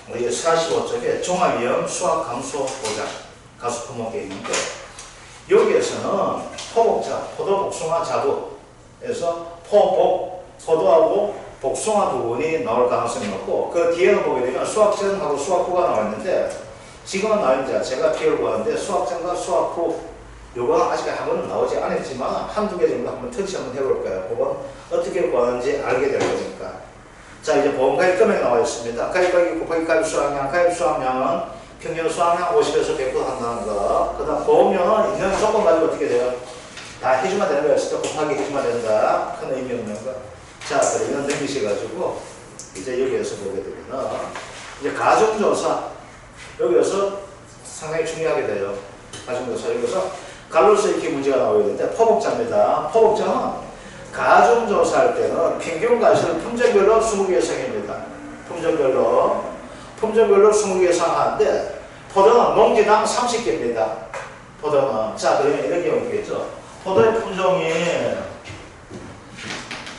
우리 45쪽에 종합위험 수학함수 보장 가수 품목에 있는데 여기에서는 포복자, 포도, 복숭아, 자두에서 포도하고 복숭아 부분이 나올 가능성이 높고 그 뒤에는 보게 되면 수학전하고 수학후가 나와 있는데 지금은 나온 자체가 비율고 하는데 수학전과 수학후 요거는 아직 한 번은 나오지 않았지만 한두 개 정도 한번 터치 한번 해볼 거예요. 그건 어떻게 구하는지 알게 될 거니까. 자, 이제 보험가입 금액 나와 있습니다. 가입가격 곱하기 가입 수확량, 가입 수확량은 평균 수확량 50에서 100% 한다는 거. 그 다음 보험료는 있는 조건 가지고 어떻게 돼요? 다 해주면 되는 거였을 때 곱하기 해주면 된다. 큰 의미 없는 거. 자, 그래 이건 넘기셔가지고 이제 여기에서 보게 되면 이제 가중조사 여기에서 상당히 중요하게 돼요. 가중조사 여기서 갈로서 이렇게 문제가 나오게 되는데 포복자입니다. 포복자는 가중조사할 때는 평균 가시는 품종별로 20개 이상입니다. 품종별로 20개 이상 하는데 포도는 농지당 30개입니다. 포도는 자 그러면 이런 경우 있겠죠. 포도의 품종이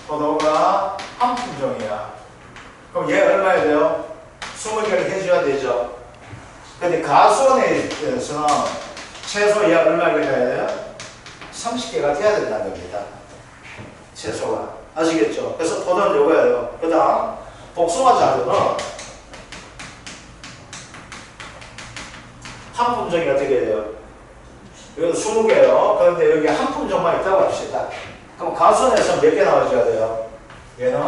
포도가 한 품종이야. 그럼 얘 얼마야 돼요? 20개를 해줘야 되죠. 근데 가수원에서는 최소 얘 얼마를 해야 돼요? 30개가 돼야 된다는 겁니다. 최소가. 아시겠죠? 그래서 포도는 요거예요. 그 다음 복숭아 자두는 한 품종이 어떻게 돼요? 이건 20개예요. 그런데 여기 한 품종만 있다고 합시다. 그럼 가수원에서 몇 개 나와줘야 돼요? 얘는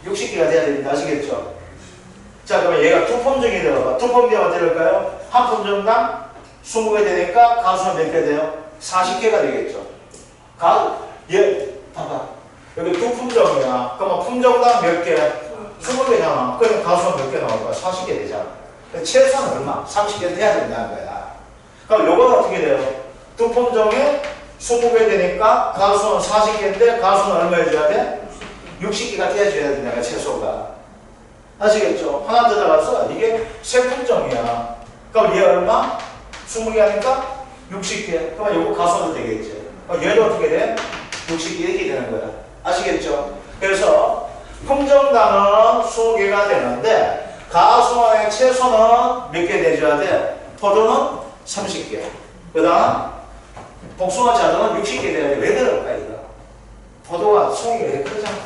60개가 돼야 됩니다. 아시겠죠? 자, 그러면 얘가 두 품종이 되어봐. 두 품종이 어떻게 될까요? 한 품종당 20개 되니까 가수는 몇 개 돼요? 40개가 되겠죠. 얘, 봐봐. 여기 두 품종이야. 그러면 품종당 몇 개? 20개잖아. 그러면 가수는 몇 개 나올까? 40개 되잖아. 최소한 얼마? 30개 돼야 된다는 거야. 그럼 요건 어떻게 돼요? 두 품종에 20개 되니까 가수는 40개인데 가수는 얼마 해줘야 돼? 60개가 돼줘야 된다. 최소가. 아시겠죠? 하나 더 나가서 이게 세 품종이야. 그럼 얘 얼마? 20개 하니까 60개. 그러면 요거 가수도 되겠지. 그럼 얘도 어떻게 돼? 60개 이렇게 되는 거야. 아시겠죠? 그래서 품종당은 20개가 되는데 가수의 채소는 몇 개 내줘야 돼? 포도는 30개. 그 다음 복숭아 자두는 60개 돼야 돼. 왜 그럴까 이거? 포도가 송이가 이렇게 크잖아.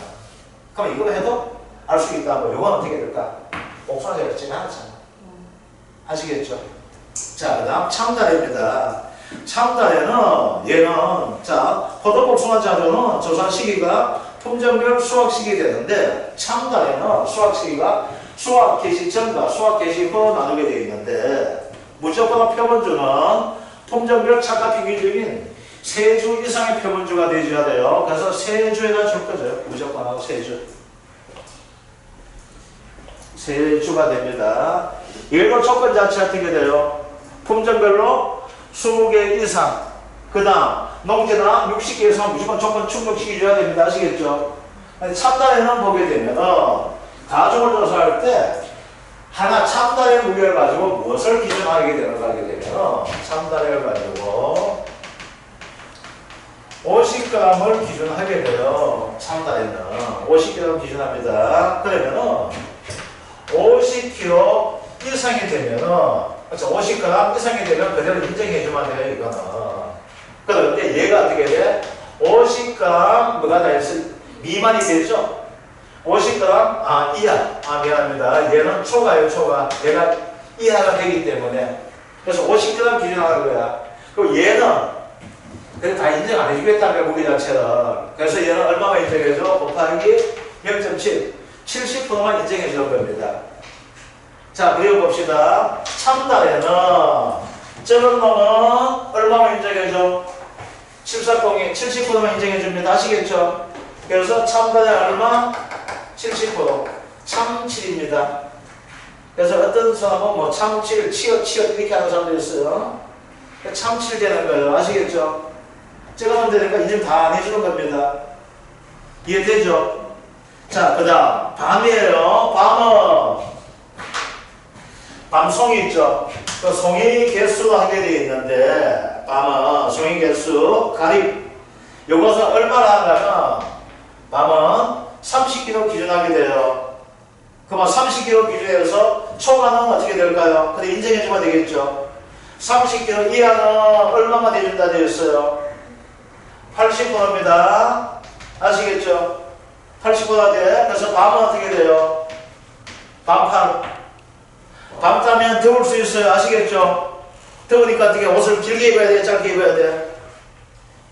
그럼 이거 해도 알 수 있다고. 요건 어떻게 될까? 복숭아 자두가 지금 않았잖아. 아시겠죠? 자, 그 다음 참다래입니다. 참다래는 얘는 자 포도 복숭아 자두는 조사 시기가 품종별 수확 시기 되는데 참다래는 수확 시기가 수확 개시 전과 수확 개시 후 나누게 되어 있는데 무조건 표본주는 품종별 착화 평균적인 3주 이상의 표본주가 되어야 돼요. 그래서 3주에다 줄 거죠. 무조건 하고 3주. 3주가 됩니다. 얘도 조건 자체가 어떻게 돼요? 품종별로 20개 이상, 그 다음 농지나 60개 이상 무조건 조건 충족시켜줘야 됩니다. 아시겠죠? 참다래는 보게 되면 가중을 조사할 때 하나 참다래 무게를 가지고 무엇을 기준하게 되는가 하게 되면 참다래를 가지고 50g을 기준하게 돼요. 참다래는 50g 기준합니다. 그러면은 50kg 이상이 되면은 50g 이상이 되면 그대로 인정해주면 돼요. 이거는. 그런데 얘가 어떻게 돼? 50g 뭐가 다 있을 미만이 되죠? 50g 이하. 미안합니다. 얘는 초과예요. 초과. 얘가 이하가 되기 때문에. 그래서 50g 기준하는 거야. 그리고 얘는 그래 다 인정 안 해주겠다는 거야. 무게 자체는. 그래서 얘는 얼마만 인정해줘? 곱하기 0.7. 70%만 인정해 주는 겁니다. 자, 그리고 봅시다. 참다래는 저런 놈은 얼마만 인정해 줘? 740이 70%만 인정해 줍니다. 아시겠죠? 그래서 참다래 얼마? 70%. 참칠입니다. 그래서 어떤 사람은 뭐 참칠, 치읓 이렇게 하는 사람도 있어요. 참칠 되는 거예요. 아시겠죠? 찍어놓으면 되니까 인정 다 안 해주는 겁니다. 이해되죠? 자, 그 다음 밤이에요. 밤은 밤송이 있죠. 그 송이 개수로 하게 되어 있는데 밤은 송이 개수 가립 요것은 얼마나 하냐면 밤은 30kg 기준하게 돼요. 그러면 30kg 기준에서 초과는 어떻게 될까요? 근데 인정해주면 되겠죠. 30kg 이하는 얼마만 해준다 되어 있어요? 80g입니다. 아시겠죠? 80g 돼. 그래서 밤은 어떻게 돼요? 반팔. 밤 타면 더울 수 있어요. 아시겠죠? 더우니까 어떻게 옷을 길게 입어야 돼? 짧게 입어야 돼?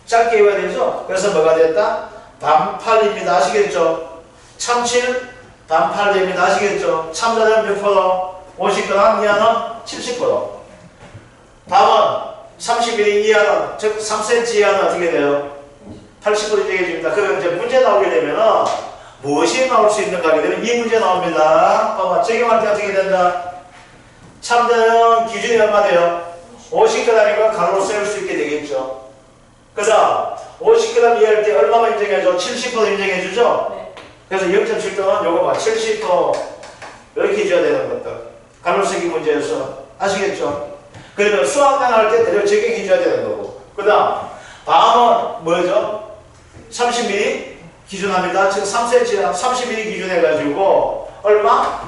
짧게 입어야 되죠? 그래서 뭐가 됐다? 반팔입니다. 아시겠죠? 참칠 반팔입니다. 아시겠죠? 참자는 몇 프로? 50g 이하는 70%. 밤은 30mm 이하는, 즉 3cm 이하는 어떻게 돼요? 80% 인정해줍니다. 그러면 이제 문제 나오게 되면은 무엇이 나올 수 있는가 하게 되면 이 문제 나옵니다. 봐봐. 적용할 때 어떻게 된다? 참자는 기준이 얼마 돼요? 50g이니까 가로로 세울 수 있게 되겠죠. 그 다음 50g 이하일 때 얼마만 인정해줘? 70% 인정해주죠? 네. 그래서 0.7도는 요거 봐. 70% 이렇게 해줘야 되는 것들. 가로 세기 문제에서. 아시겠죠? 그러면 수학만 할 때 대략 적용해줘야 되는 거고. 그 다음 밤은 뭐죠? 30mm 기준합니다. 지금 3cm 30mm 기준해가지고 얼마?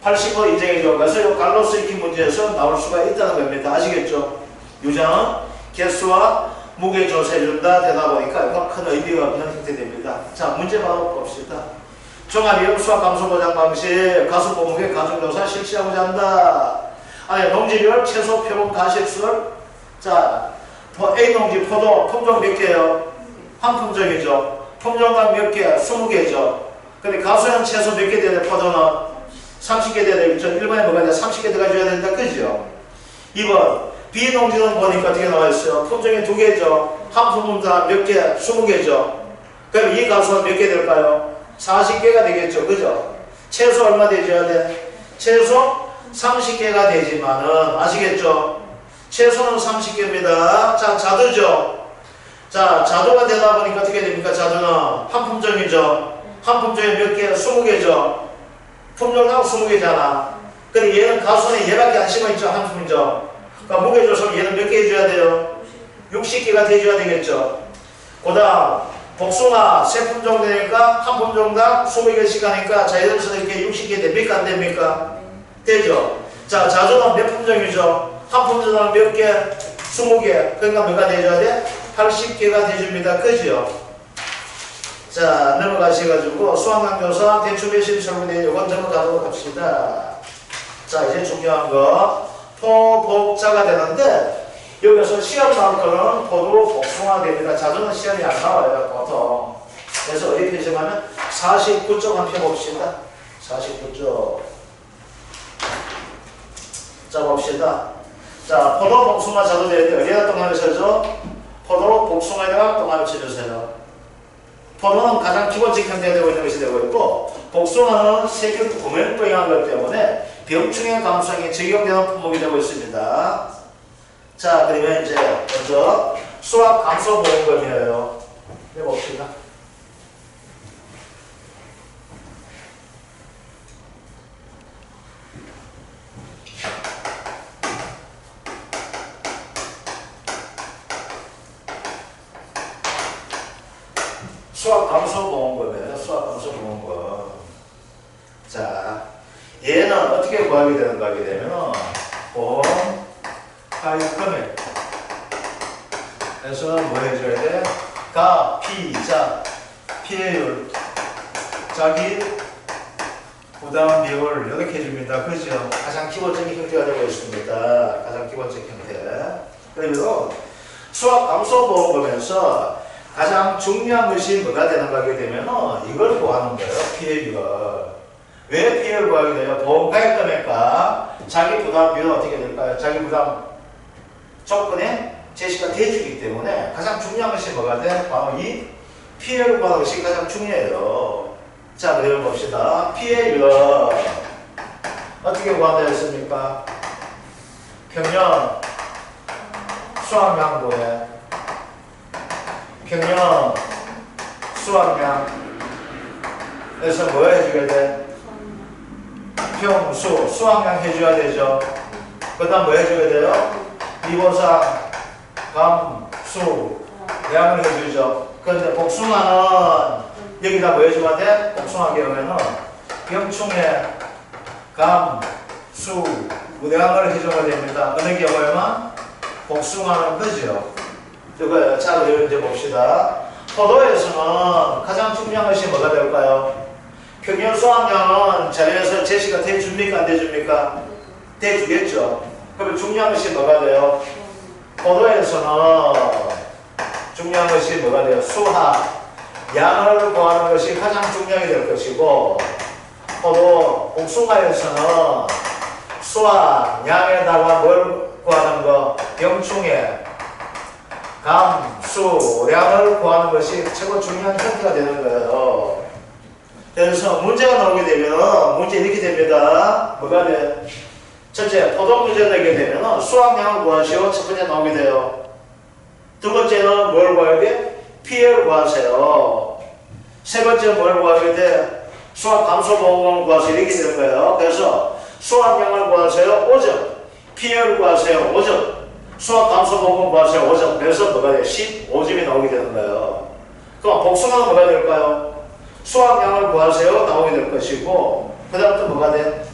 80% 인정해줘. 그래서 이 갈로스 익힌 문제에서 나올 수가 있다는 겁니다. 아시겠죠? 유장은 개수와 무게 조사해준다 되다 보니까 이거 큰 의미가 없는 형태됩니다. 자, 문제 바로 봅시다. 종합이용 수학 감소 보장 방식 가수 보목의 가중조사 실시하고자 한다. 아니, 농지별 채소 표본 가식수를 자, A 농지 포도 품종 몇 개예요? 한 품종이죠. 품종당 몇 개? 20개죠. 근데 가수형 채소 몇 개 돼야 돼? 포도는 30개 돼야 되겠죠. 일반에 뭐가 돼? 30개 들어가줘야 된다. 그죠? 2번 비농지는 보니까 어떻게 나와있어요? 품종이 2개죠. 한 품종당 몇 개? 20개죠. 그럼 이 가수는 몇 개 될까요? 40개가 되겠죠. 그죠? 채소 얼마 되줘야 돼? 채소 30개가 되지만은 아시겠죠? 채소는 30개입니다. 자, 자두죠. 자, 자두가 되다 보니까 어떻게 됩니까? 자두는 한 품종이죠. 한 품종에 몇 개? 20개죠. 품종당 20개잖아. 근데 얘는 가수는 얘밖에 안 심어있죠. 한 품이죠. 그러니까 무게조선 얘는 몇 개 해줘야 돼요? 60개가 돼줘야 되겠죠. 그 다음 복숭아 세 품종 되니까 한 품종당 20개씩 하니까 자연스럽게 이렇게 60개 됩니까? 안 됩니까? 되죠. 자, 자두는 몇 품종이죠? 한 품종당 몇 개? 20개. 그러니까 뭐가 돼줘야 돼? 80개가 돼줍니다. 그죠? 자, 넘어가셔가지고 수학강조사 대충배실 설문에 요건 넘어가도록 합시다. 자, 이제 중요한 거 포복자가 되는데 여기서 시험 나올 거는 포도 복숭아 됩니다. 자주는 시험이 안 나와요, 보통. 그래서 어디 표시하면 49쪽 한 펴봅시다. 49쪽. 자, 봅시다. 자, 포도 복숭아 자주 되는데 어디에다 동함을 쳐줘? 포도 복숭아에다가 동함을 쳐주세요. 포도는 가장 기본적 형태가 되고 있는 것이 되고 있고, 복숭아는 세균 구명도 영한 것 때문에 병충해 감소에 적용되는 품목이 되고 있습니다. 자, 그러면 이제 먼저 수학 감소 보험금이에요. 해봅시다. 수학 감소 보험금이에요. 수학 감소 보험금. 자, 얘는 어떻게 구하게 되는가 하게 되면 보험 하위 금액 그래서 뭐 해줘야 돼? 가, 피, 자, 피해율, 자기 부담 비율 이렇게 해줍니다. 그죠? 가장 기본적인 형태가 되고 있습니다. 가장 기본적인 형태. 그리고 수학 감소 보험금에서 가장 중요한 것이 뭐가 되는가 하게 되면 이걸 구하는 거예요. 피해율. 왜 피해를 구하게 돼요? 보험 가입 금액과 자기 부담 비율은 어떻게 될까요? 자기 부담 조건에 제시가 돼주기 때문에 가장 중요한 것이 뭐가 돼? 바로 이 피해를 구하는 것이 가장 중요해요. 자, 그러면 봅시다. 피해율 어떻게 구한다 했습니까? 평년 수확량도에 평년 수확량 그래서 뭐 해주게 돼? 평수, 수확량 해줘야 되죠. 그 다음 뭐 해줘야 돼요? 리보상, 감수, 양을 해주죠. 그런데 복숭아는 여기다 뭐 해주면 돼? 복숭아 경우에는 병충해, 감, 수, 무대한 걸 해줘야 됩니다. 어느 경우에만 복숭아는 그죠. 이거 자, 이제 봅시다. 포도에서는 가장 중요한 것이 뭐가 될까요? 평균 수확량은 자료에서 제시가 돼줍니까? 안 돼줍니까? 돼주겠죠. 그러면 중요한 것이 뭐가 돼요? 포도에서는 중요한 것이 뭐가 돼요? 수확, 양을 구하는 것이 가장 중요하게 될 것이고, 포도, 복숭아에서는 수확, 양에다가 뭘 구하는 거? 병충해, 감, 수, 량을 구하는 것이 최고 중요한 형태가 되는 거예요. 그래서 문제가 나오게 되면 문제 이렇게 됩니다. 뭐가 돼? 첫째, 포도 문제 내게 되면 수확량을 구하시오. 첫 번째 나오게 돼요. 두 번째는 뭘 구하게 돼? 피해를 구하세요. 세 번째 뭘 구하게 돼? 수확 감소 보험을 구하세요. 이렇게 되는 거예요. 그래서 수확량을 구하세요. 5점. 피해를 구하세요. 5점. 수확 감소 보험을 구하세요. 5점. 그래서 뭐가 돼요? 15점이 나오게 되는 거예요. 그럼 복숭아는 뭐가 될까요? 수확량을 구하세요. 나오게 될 것이고, 그 다음부터 뭐가 돼?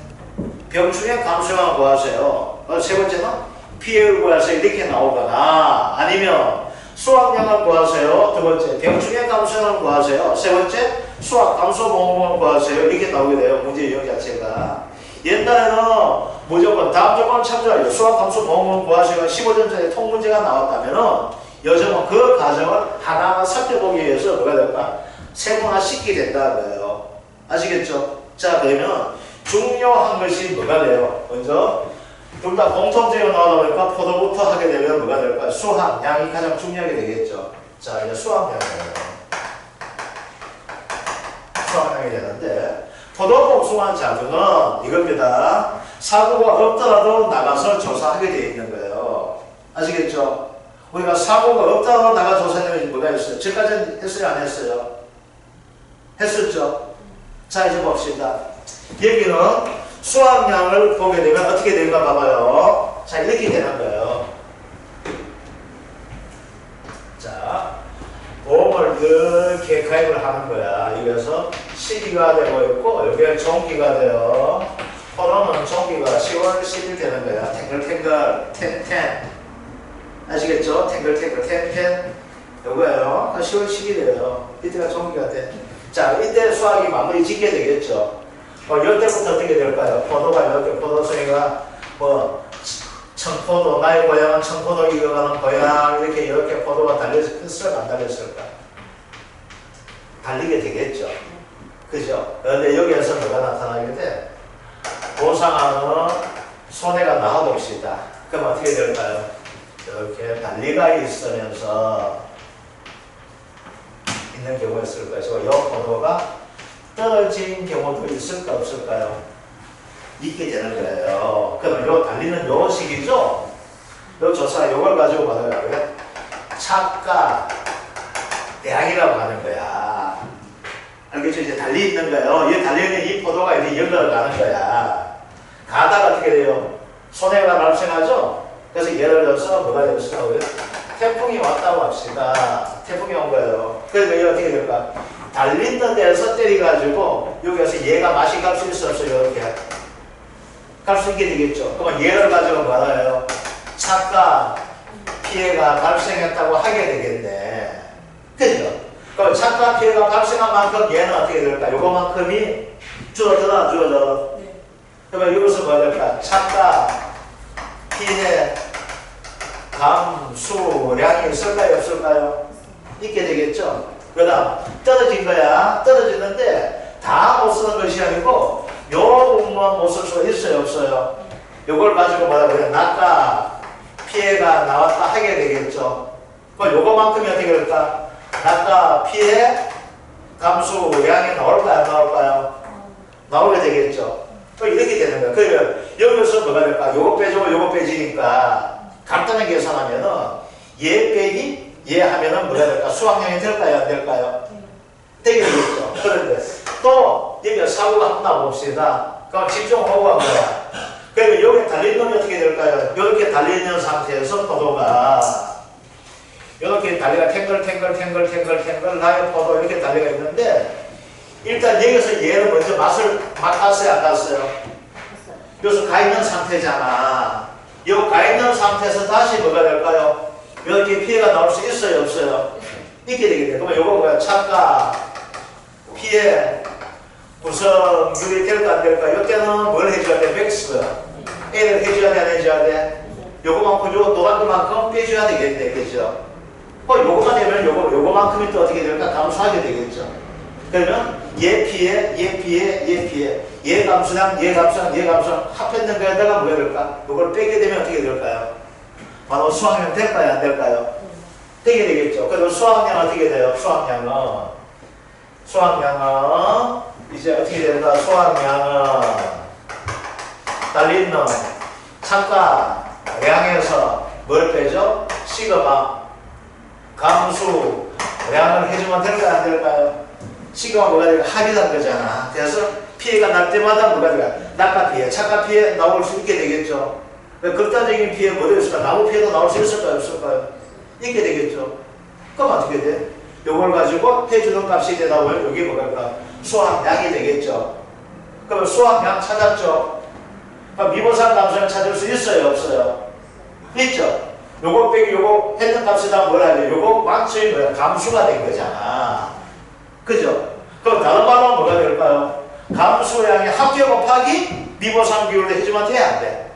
병충해 감소량을 구하세요. 세 번째는 피해를 구하세요. 이렇게 나오거나, 아니면 수확량을 구하세요. 두 번째, 병충해 감소량을 구하세요. 세 번째, 수확 감소 보험을 구하세요. 이렇게 나오게 돼요. 문제 유형 자체가. 옛날에는 무조건 다음 조건을 참조하죠. 수확 감소 보험을 구하세요. 15점짜리 통문제가 나왔다면은 요즘은 그 과정을 하나하나 살펴보기 위해서 뭐가 될까? 세분화시키게 된다는 거예요. 아시겠죠? 자, 그러면 중요한 것이 뭐가 돼요? 먼저 둘 다 공통적으로 나오다 보니까 포도부터 하게 되면 뭐가 될까요? 수확, 양이 가장 중요하게 되겠죠. 자, 이제 수확량이에요. 수확량이 되는데, 포도 복숭아 자두는 이겁니다. 사고가 없더라도 나가서 조사하게 되어 있는 거예요. 아시겠죠? 우리가 사고가 없더라도 나가 조사하는 뭐가 있어요? 지금까지는 했어요? 안 했어요? 했었죠? 자, 이제 봅시다. 여기는 수확량을 보게 되면 어떻게 되는가 봐봐요. 자, 이렇게 되는 거예요. 자, 보험을 이렇게 가입을 하는 거야. 여기서 시기가 되고 있고, 여기가 종기가 돼요. 포도는 종기가 10월 10일 되는 거야. 탱글탱글, 텐텐. 아시겠죠? 탱글탱글, 텐텐. 요거예요. 10월 10일이에요. 이때가 종기가 돼. 자, 이때 수확이 마무리 짓게 되겠죠. 이때부터 어떻게 될까요? 포도가 이렇게 포도송이가 청포도, 나의 고향은 청포도 익어가는 고향, 이렇게 포도가 달렸을까, 안 달렸을까? 달리게 되겠죠. 그죠? 그런데 여기에서 뭐가 나타나게 돼? 보상하는 손해가 나와봅시다. 그럼 어떻게 될까요? 이렇게 달리가 있으면서 있는 경우가 있을 것이고, 이 포도가 떨어진 경우도 있을까 없을까요? 있게 되는 거예요. 그럼 요 달리는 요 식이죠? 요 조사 요걸 가지고 뭐라고 해요? 차가 대항이라고 하는 거야. 알겠죠? 이제 달리 있는 거예요. 이 달려있는 이 포도가 이제 연락을 가는 거야. 가다가 어떻게 돼요? 손해가 발생하죠? 그래서 예를 들어서 뭐가 되었을까요? 태풍이 왔다고 합시다. 태풍이 온 거예요. 그래서 이게 어떻게 될까? 달리는 데서 때려가지고 여기에서 얘가 맛이 갈 수 있어 없어요? 이렇게 갈 수 있게 되겠죠. 그러면 얘를 가지고 말아요. 차가 피해가 발생했다고 하게 되겠네. 그죠? 그럼 차가 피해가 발생한 만큼 얘는 어떻게 될까? 요거만큼이 줄어들어, 줄어들어. 네. 그러면 여기서 뭐가 될까? 차가 피해 감수량이 있을까요? 없을까요? 있게 되겠죠. 그 다음 떨어진 거야. 떨어지는데 다 못 쓰는 것이 아니고 요 부분만 못 쓸 수가 있어요? 없어요? 요걸 가지고 뭐라 그래요? 낙가 피해가 나왔다 하게 되겠죠. 그럼 요거만큼이 어떻게 될까? 낙가 피해 감수량이 나올까요? 안 나올까요? 나오게 되겠죠. 이렇게 되는 거야. 그러면 여기서 뭐가 될까? 요거 빼주고 요거 빼지니까 간단하게 계산하면은 얘 빼기 얘 하면은 뭐가 될까? 수확량이 될까요? 안 될까요? 되게 되겠죠. 그런데 또 여기 사고가 한번 나봅시다. 그럼 집중하고 한 거야. 그러면 여기 달린 놈이 어떻게 될까요? 이렇게 달려있는 상태에서 포도가 이렇게 달리가 탱글 나의 포도 이렇게 달려가 있는데 일단 여기서 얘는 먼저 맛을 맡았어요, 안 갔어요? 여기서 가 있는 상태잖아. 이 가 있는 상태에서 다시 뭐가 될까요? 여기 피해가 나올 수 있어요, 없어요? 있게 되겠네. 그러면 요거 뭐야? 착각, 피해, 구성률이 될까 안 될까? 이때는 뭘 해줘야 돼? 맥스. A를 해줘야 돼, 안 해줘야 돼? 요거만큼, 요 노란만큼 빼줘야 되겠네, 그죠? 요거만 되면 요거만큼이 또 어떻게 될까? 감소하게 되겠죠. 그러면 얘 피해, 얘 피해, 얘 피해. 얘 감수량, 얘 감수량, 얘 감수량 합했는 거에다가 뭐가 될까? 요걸 빼게 되면 어떻게 될까요? 바로 수학량 될까요? 안 될까요? 되게 되겠죠. 그래서 수학량 어떻게 돼요? 수학량은 이제 어떻게 된다? 수학량은 달리는 착각량에서 뭘 빼죠? 시그마 감수량을 해주면 될까요? 안 될까요? 시그마 뭐가 될까? 합이란 거잖아. 그래서 피해가 날 때마다 뭐가 될까? 낙가 피해, 착각 피해 나올 수 있게 되겠죠. 극단적인 피해 뭐가 있을까? 나무 피해도 나올 수 있을까요? 없을까요? 있게 되겠죠. 그럼 어떻게 돼? 요걸 가지고 해주는 값이 되다 보면 여기 뭐랄까? 수학량이 되겠죠. 그러면 수학량 찾았죠. 그럼 미분상 감수량 찾을 수 있어요? 없어요? 있죠. 요거 빼기 요거 했는 값이다 뭘 하냐? 요거 완전히 뭐야? 감수가 된 거잖아. 그죠? 그럼 다른 말로 뭐가 될까요? 감수량의 합계 곱하기 미분상 비율로 해주면 돼? 안 돼?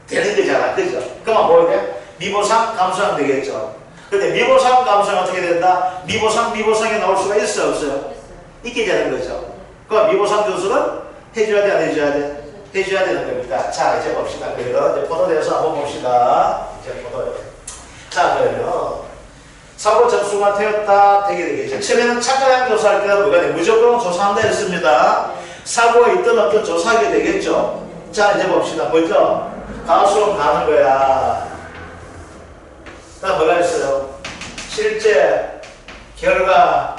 되는 거잖아. 그죠? 그러면 뭐야 돼? 미분상 감수량 되겠죠. 근데 미분상 감수량 어떻게 된다? 미분상이 나올 수가 있어요? 없어요? 있게 되는 거죠. 그럼 미분상 교수는 해줘야 돼? 안 해줘야 돼? 해줘야 되는 겁니다. 자, 이제 봅시다. 그래서 이제 포도대에서 한번 봅시다. 이제 포도요. 자, 그러면 사고 접수가 되었다. 되게 되겠죠. 처음에는 착각량 조사할 때는 뭐가 돼? 무조건 조사한다 했습니다. 사고가 있든 없든 조사하게 되겠죠. 자, 이제 봅시다. 먼저 가수로 가는 거야. 그다음 뭐가 있어요? 실제 결과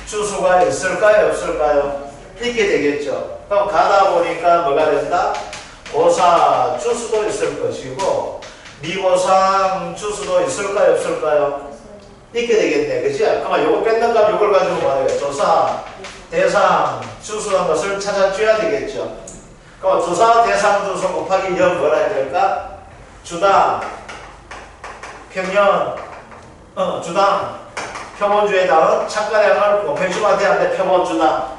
주소가 있을까요? 없을까요? 있게 되겠죠. 그럼 가다 보니까 뭐가 된다? 고사 주소도 있을 것이고 미보상 주소도 있을까요? 없을까요? 있게 되겠네. 그치? 그러면 요거 뺏는 값 요걸 가지고 뭐야 되겠죠? 조사, 대상, 주소한 것을 찾아줘야 되겠죠. 그럼 조사, 대상, 주소 곱하기 0 뭐라 해야 될까? 주당, 평년, 주당, 표본주에다가 착가량을 곱해주면 돼야 돼. 표본주당.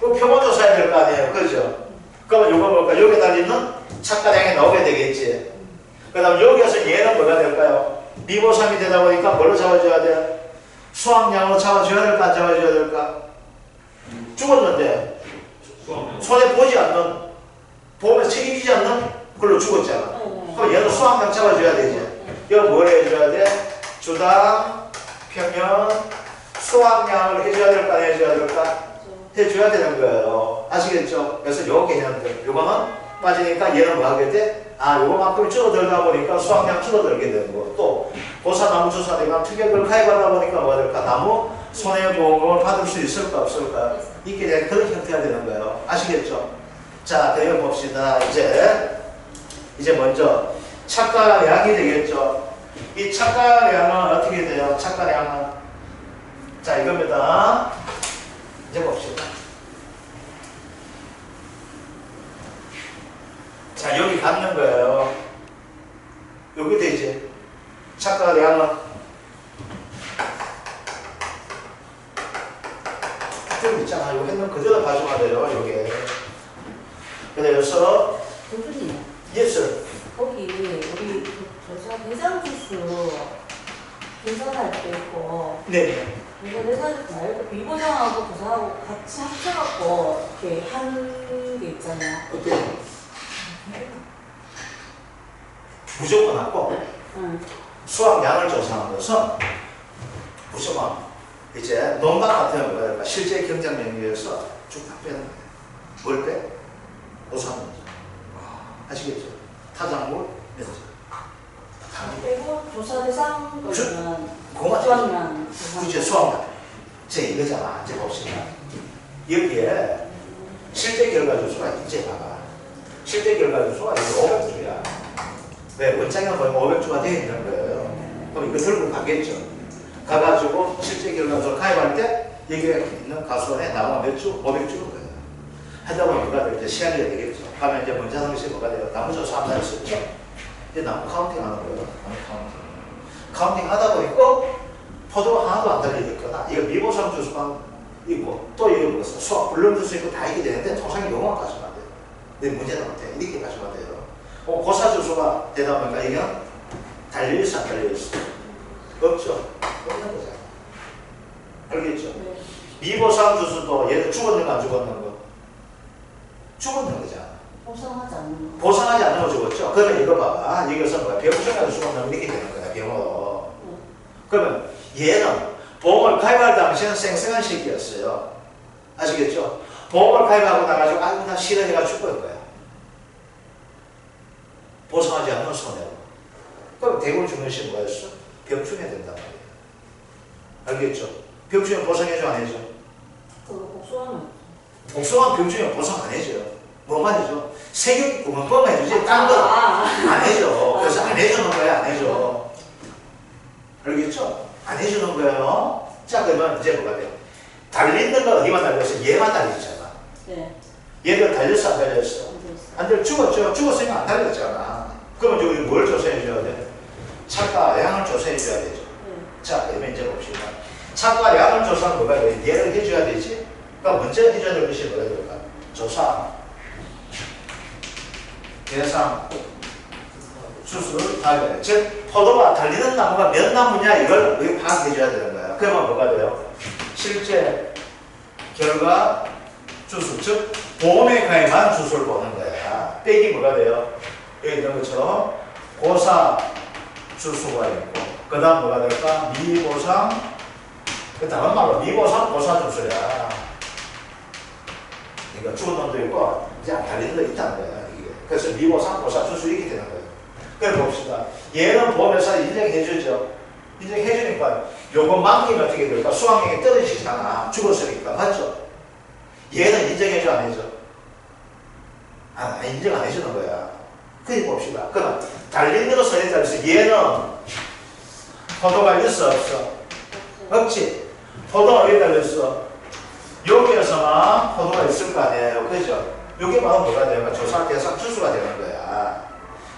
그 표본조사해야 될 거 아니에요. 그죠? 그러면 요거 뭘까? 여기 달리는 착가량이 나오게 되겠지. 그 다음 여기에서 얘는 뭐가 될까요? 미보상이 되다 보니까 뭘로 잡아줘야 돼? 수학량으로 잡아줘야 될까? 안 잡아줘야 될까? 죽었는데 손에 보지 않는, 보험에 책임지지 않는 걸로 죽었잖아. 그럼 얘는 수학량 잡아줘야 되지. 이거 뭘 해줘야 돼? 주당, 평면, 수학량을 해줘야 될까? 안 해줘야 될까? 해줘야 되는 거예요. 아시겠죠? 그래서 요 개념들, 요거는 빠지니까 얘는 뭐 하게 돼? 요거만큼 줄어들다 보니까 수학량 줄어들게 되는 거. 또 고사 나무 조사 내가 특약을 가입하다 보니까 뭐가 될까? 나무 손해보험을 받을 수 있을까 없을까? 있게 되는 그런 형태가 되는 거예요. 아시겠죠? 자, 그래 봅시다. 이제 먼저 착가량이 되겠죠. 이 착가량은 어떻게 돼요? 착가량은 자 이겁니다. 이제 봅시다. 자, 여기 갖는 거예요. 여기 되지. 착가량은 좀 있잖아. 요 했는 그대로 가져가야 돼요. 요게. 그래서 교수님. 예스. 거기 우리 조사 대상지수 계산할 때 있고. 네. 이거 대상지수 말고 비보상하고 조사하고 같이 합쳐갖고 이렇게 한 게 있잖아요. 어때? 무조건 하고 수학량을 조사하는 것은 무조건 이제 농담 같은 거 뭐랄까 실제 경쟁 영역에서 쭉 다 빼는 거예요. 뭘 빼? 보상 문제. 아시겠죠? 타작물 면제. 빼고 조사 대상 거는 그거만 수학량 이제 수학량. 제 이거잖아. 이제 봅시다. 여기에 실제 결과 주소가 이제 봐봐. 실제 결과 주소가 이제 500주야. 왜? 원장에 보면 500주가 되어 있는 거예요. 그럼 이거 들고 가겠죠. 가가지고 실제 결과 주소를 가입할 때 여기에 있는 가수원에 나무가 몇 주? 500주는 거예요. 하다 보면 뭐가 돼요? 이제 시간이 되겠죠. 가면 이제 먼저 하는 것이 뭐가 돼요? 나무 조사한다는 썼죠? 이제 나무 카운팅 하는 거예요. 나무 카운팅. 카운팅 하다 보니까 포도가 하나도 안 달려있거나, 이거 미보상 주수만 있고, 또 이거 뭐겠어? 수학, 불름 주수 있고 다 있게 되는데, 통상 요거만 가지면 안 돼요. 근데 문제는 어때요? 이렇게 가지면 돼요. 고사 주수가 되다 보니까 이게 달려있어, 안 달려있어? 없죠? 없는 거잖아. 알겠죠? 네. 미보상 주수도 얘는 죽었는 거 안 죽었는 거? 죽었는 거잖아. 보상하지 않는 거. 보상하지 않는 거 죽었죠? 그러면 이거 봐봐. 이것은 뭐야? 병원에서 죽었는 이렇게 되는 거야, 병원. 그러면 얘는 보험을 가입할 당시에는 생생한 시기였어요. 아시겠죠? 보험을 가입하고 나가지고 아이고 나 싫어해가 죽을 거야. 보상하지 않는 손해로. 그럼 대부분 죽는 시기 뭐였어? 병충해 된단 말이에요. 알겠죠? 병충해 보상해줘 안 해줘? 그거 복수하면. 복수한 병충해 보상 안 해줘요. 뭐만 해줘? 세균 구멍 해주지 딴 거 안 해줘. 그래서 안 해주는 거야, 안 해줘. 알겠죠? 안 해주는 거예요. 자, 그러면 이제 뭐가 돼요? 달리는 거 어디만 달렸어? 얘만 달렸잖아. 네. 얘들 달렸어, 안 달렸어? 안 달렸어. 죽었죠? 죽었으니까 안 달렸잖아. 그러면 저기 뭘 조사해줘야 돼? 차가 양을 조사해줘야 되죠. 자, 그러면 이제 봅시다. 차가 양을 조사하는 뭐가 돼? 얘를 해줘야 되지? 그러니까 먼저 해줘야 될 것이 뭐가 될까? 조사, 대상, 주술, 달걀. 즉, 포도가 달리는 나무가 몇 나무냐 이걸 우리 파악해줘야 되는 거야. 그러면 뭐가 돼요? 실제 결과 주술, 즉 보험에 가입한 주술을 보는 거야. 빼기 뭐가 돼요? 여기 있는 것처럼 고사 주수가 있고 그 다음 뭐가 될까? 미보상, 그 다음 말로 미보상 고사 주술이야. 그러니까 죽은 놈도 있고 이제 안 달리는 거 있다는 거야. 이게. 그래서 미보상 고사 주술 이렇게 되는 거예요. 그래 봅시다. 얘는 보험회사 인정해주죠. 인정해주니까 요것만큼이 어떻게 될까? 수확량이 떨어지잖아. 죽었으니까. 맞죠? 얘는 인정해줘 안 해줘? 인정 안 해주는 거야. 그래 봅시다. 그럼 달리는 거 선에 따라서 얘는 포도가 있어 없어? 없지? 포도가 어디 달렸어? 여기에서만 포도가 있을 거 아니에요. 그죠? 여기만 뭐가 되는 거야? 조사 대상 주수가 되는 거야.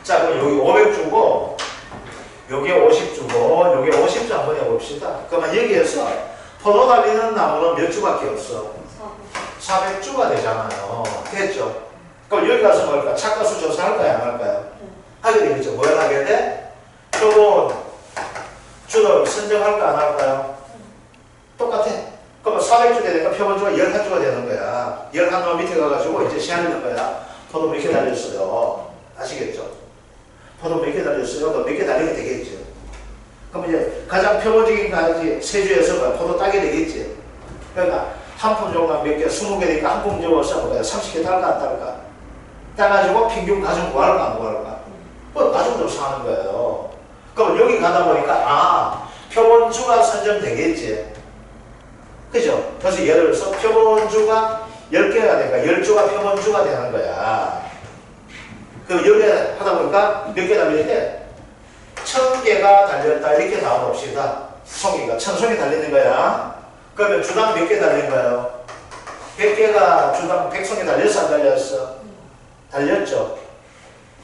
자, 그럼 여기 500주고, 여기 50주고, 여기 50주 한번 해봅시다. 그러면 여기에서 포도 달리는 나무는 몇 주밖에 없어? 400주가 되잖아요. 됐죠? 그럼 여기 가서 뭘까? 착가수 조사할까요? 안 할까요? 하게 되겠죠. 뭘 하게 돼? 표본 주를 선정할까? 안 할까요? 똑같아. 그러면 400주 되니까 표본주가 11주가 되는 거야. 11놈 밑에 가가지고 이제 시행하는 거야. 포도 몇 개 달렸어요. 아시겠죠? 포도 몇 개 달렸어요? 몇 개 달리게 되겠죠. 그럼 이제 가장 표본적인 가지 세주에서 포도 따게 되겠지. 그러니까 한 품종만 몇 개, 20개니까 한 품종에서 뭐야? 30개 딸까 안 딸까? 따가지고 평균 가중 구할까 안 구할까? 뭐 가중 조사하는 거예요. 그럼 여기 가다 보니까 표본주가 선정되겠지. 그죠? 그래서 예를 들어서 표본주가 10개가 되니까 10주가 표본주가 되는 거야. 그럼 여기 하다 보니까 몇 개 달리는데 1000개가 달렸다 이렇게 나와봅시다. 송이가 1000송이 달리는 거야. 그러면 주당 몇 개 달린 거예요? 100개가 주당 100송이 달렸어 안 달렸어? 달렸죠.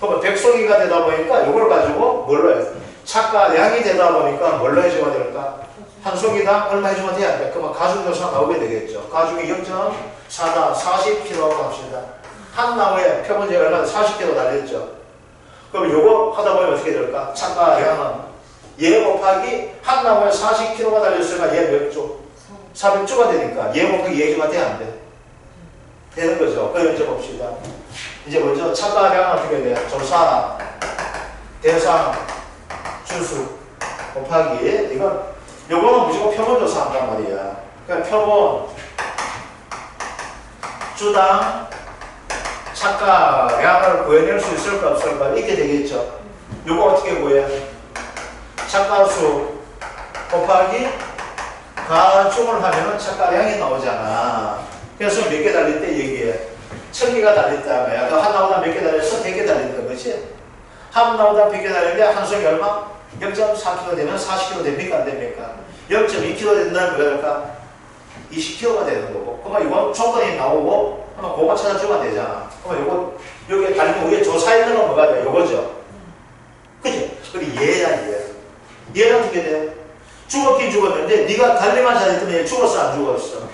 그러면 100송이가 되다 보니까 이걸 가지고 뭘로 해요? 착가량이 되다 보니까 뭘로 해주면 될까? 한 송이당 얼마 해주면 돼야 돼? 그러면 가중조사 나오게 되겠죠. 가중이 0.4다 40kg 합시다. 한 나무에 표본적이 얼마나 40kg 달렸죠. 그럼 요거 하다 보면 어떻게 될까? 착가량은 얘 곱하기 한 나무에 40kg가 달렸으니까 얘 몇 주? 400주가 되니까 얘 곱하기 얘주가 돼 안 돼? 되는 거죠. 그럼 이제 봅시다. 이제 먼저 착가량은 어떻게 돼요? 조사, 대상, 주수 곱하기 이건 요거는 무조건 표본조사 한단 말이야. 그러니까 표본 주당 착가량을 구해낼 수 있을까 없을까 이렇게 되겠죠. 요거 어떻게 구해? 착가수 곱하기 가중을 하면은 착가량이 나오잖아. 그래서 몇 개 달릴 때 얘기해. 1000개가 달렸다. 한 나무당 몇 개 달렸어? 100개 달린다. 그렇지? 한 나무당 100개 달리는데 한 송이 얼마? 0.4kg 되면 40kg 됩니까? 안 됩니까? 0.2kg 된다면 왜 할까? 20kg가 되는 거고. 그러면 이건 조건이 나오고, 그러면 그거 찾아주면 되잖아. 그러면 이거, 여기에 달리면 우리가 조사했는 건 뭐가 돼? 요거죠. 그죠? 그리고 얘야, 얘. 얘는 어떻게 돼? 죽었긴 죽었는데, 네가 달리만 잘했더니 얘 죽었어, 안 죽었어?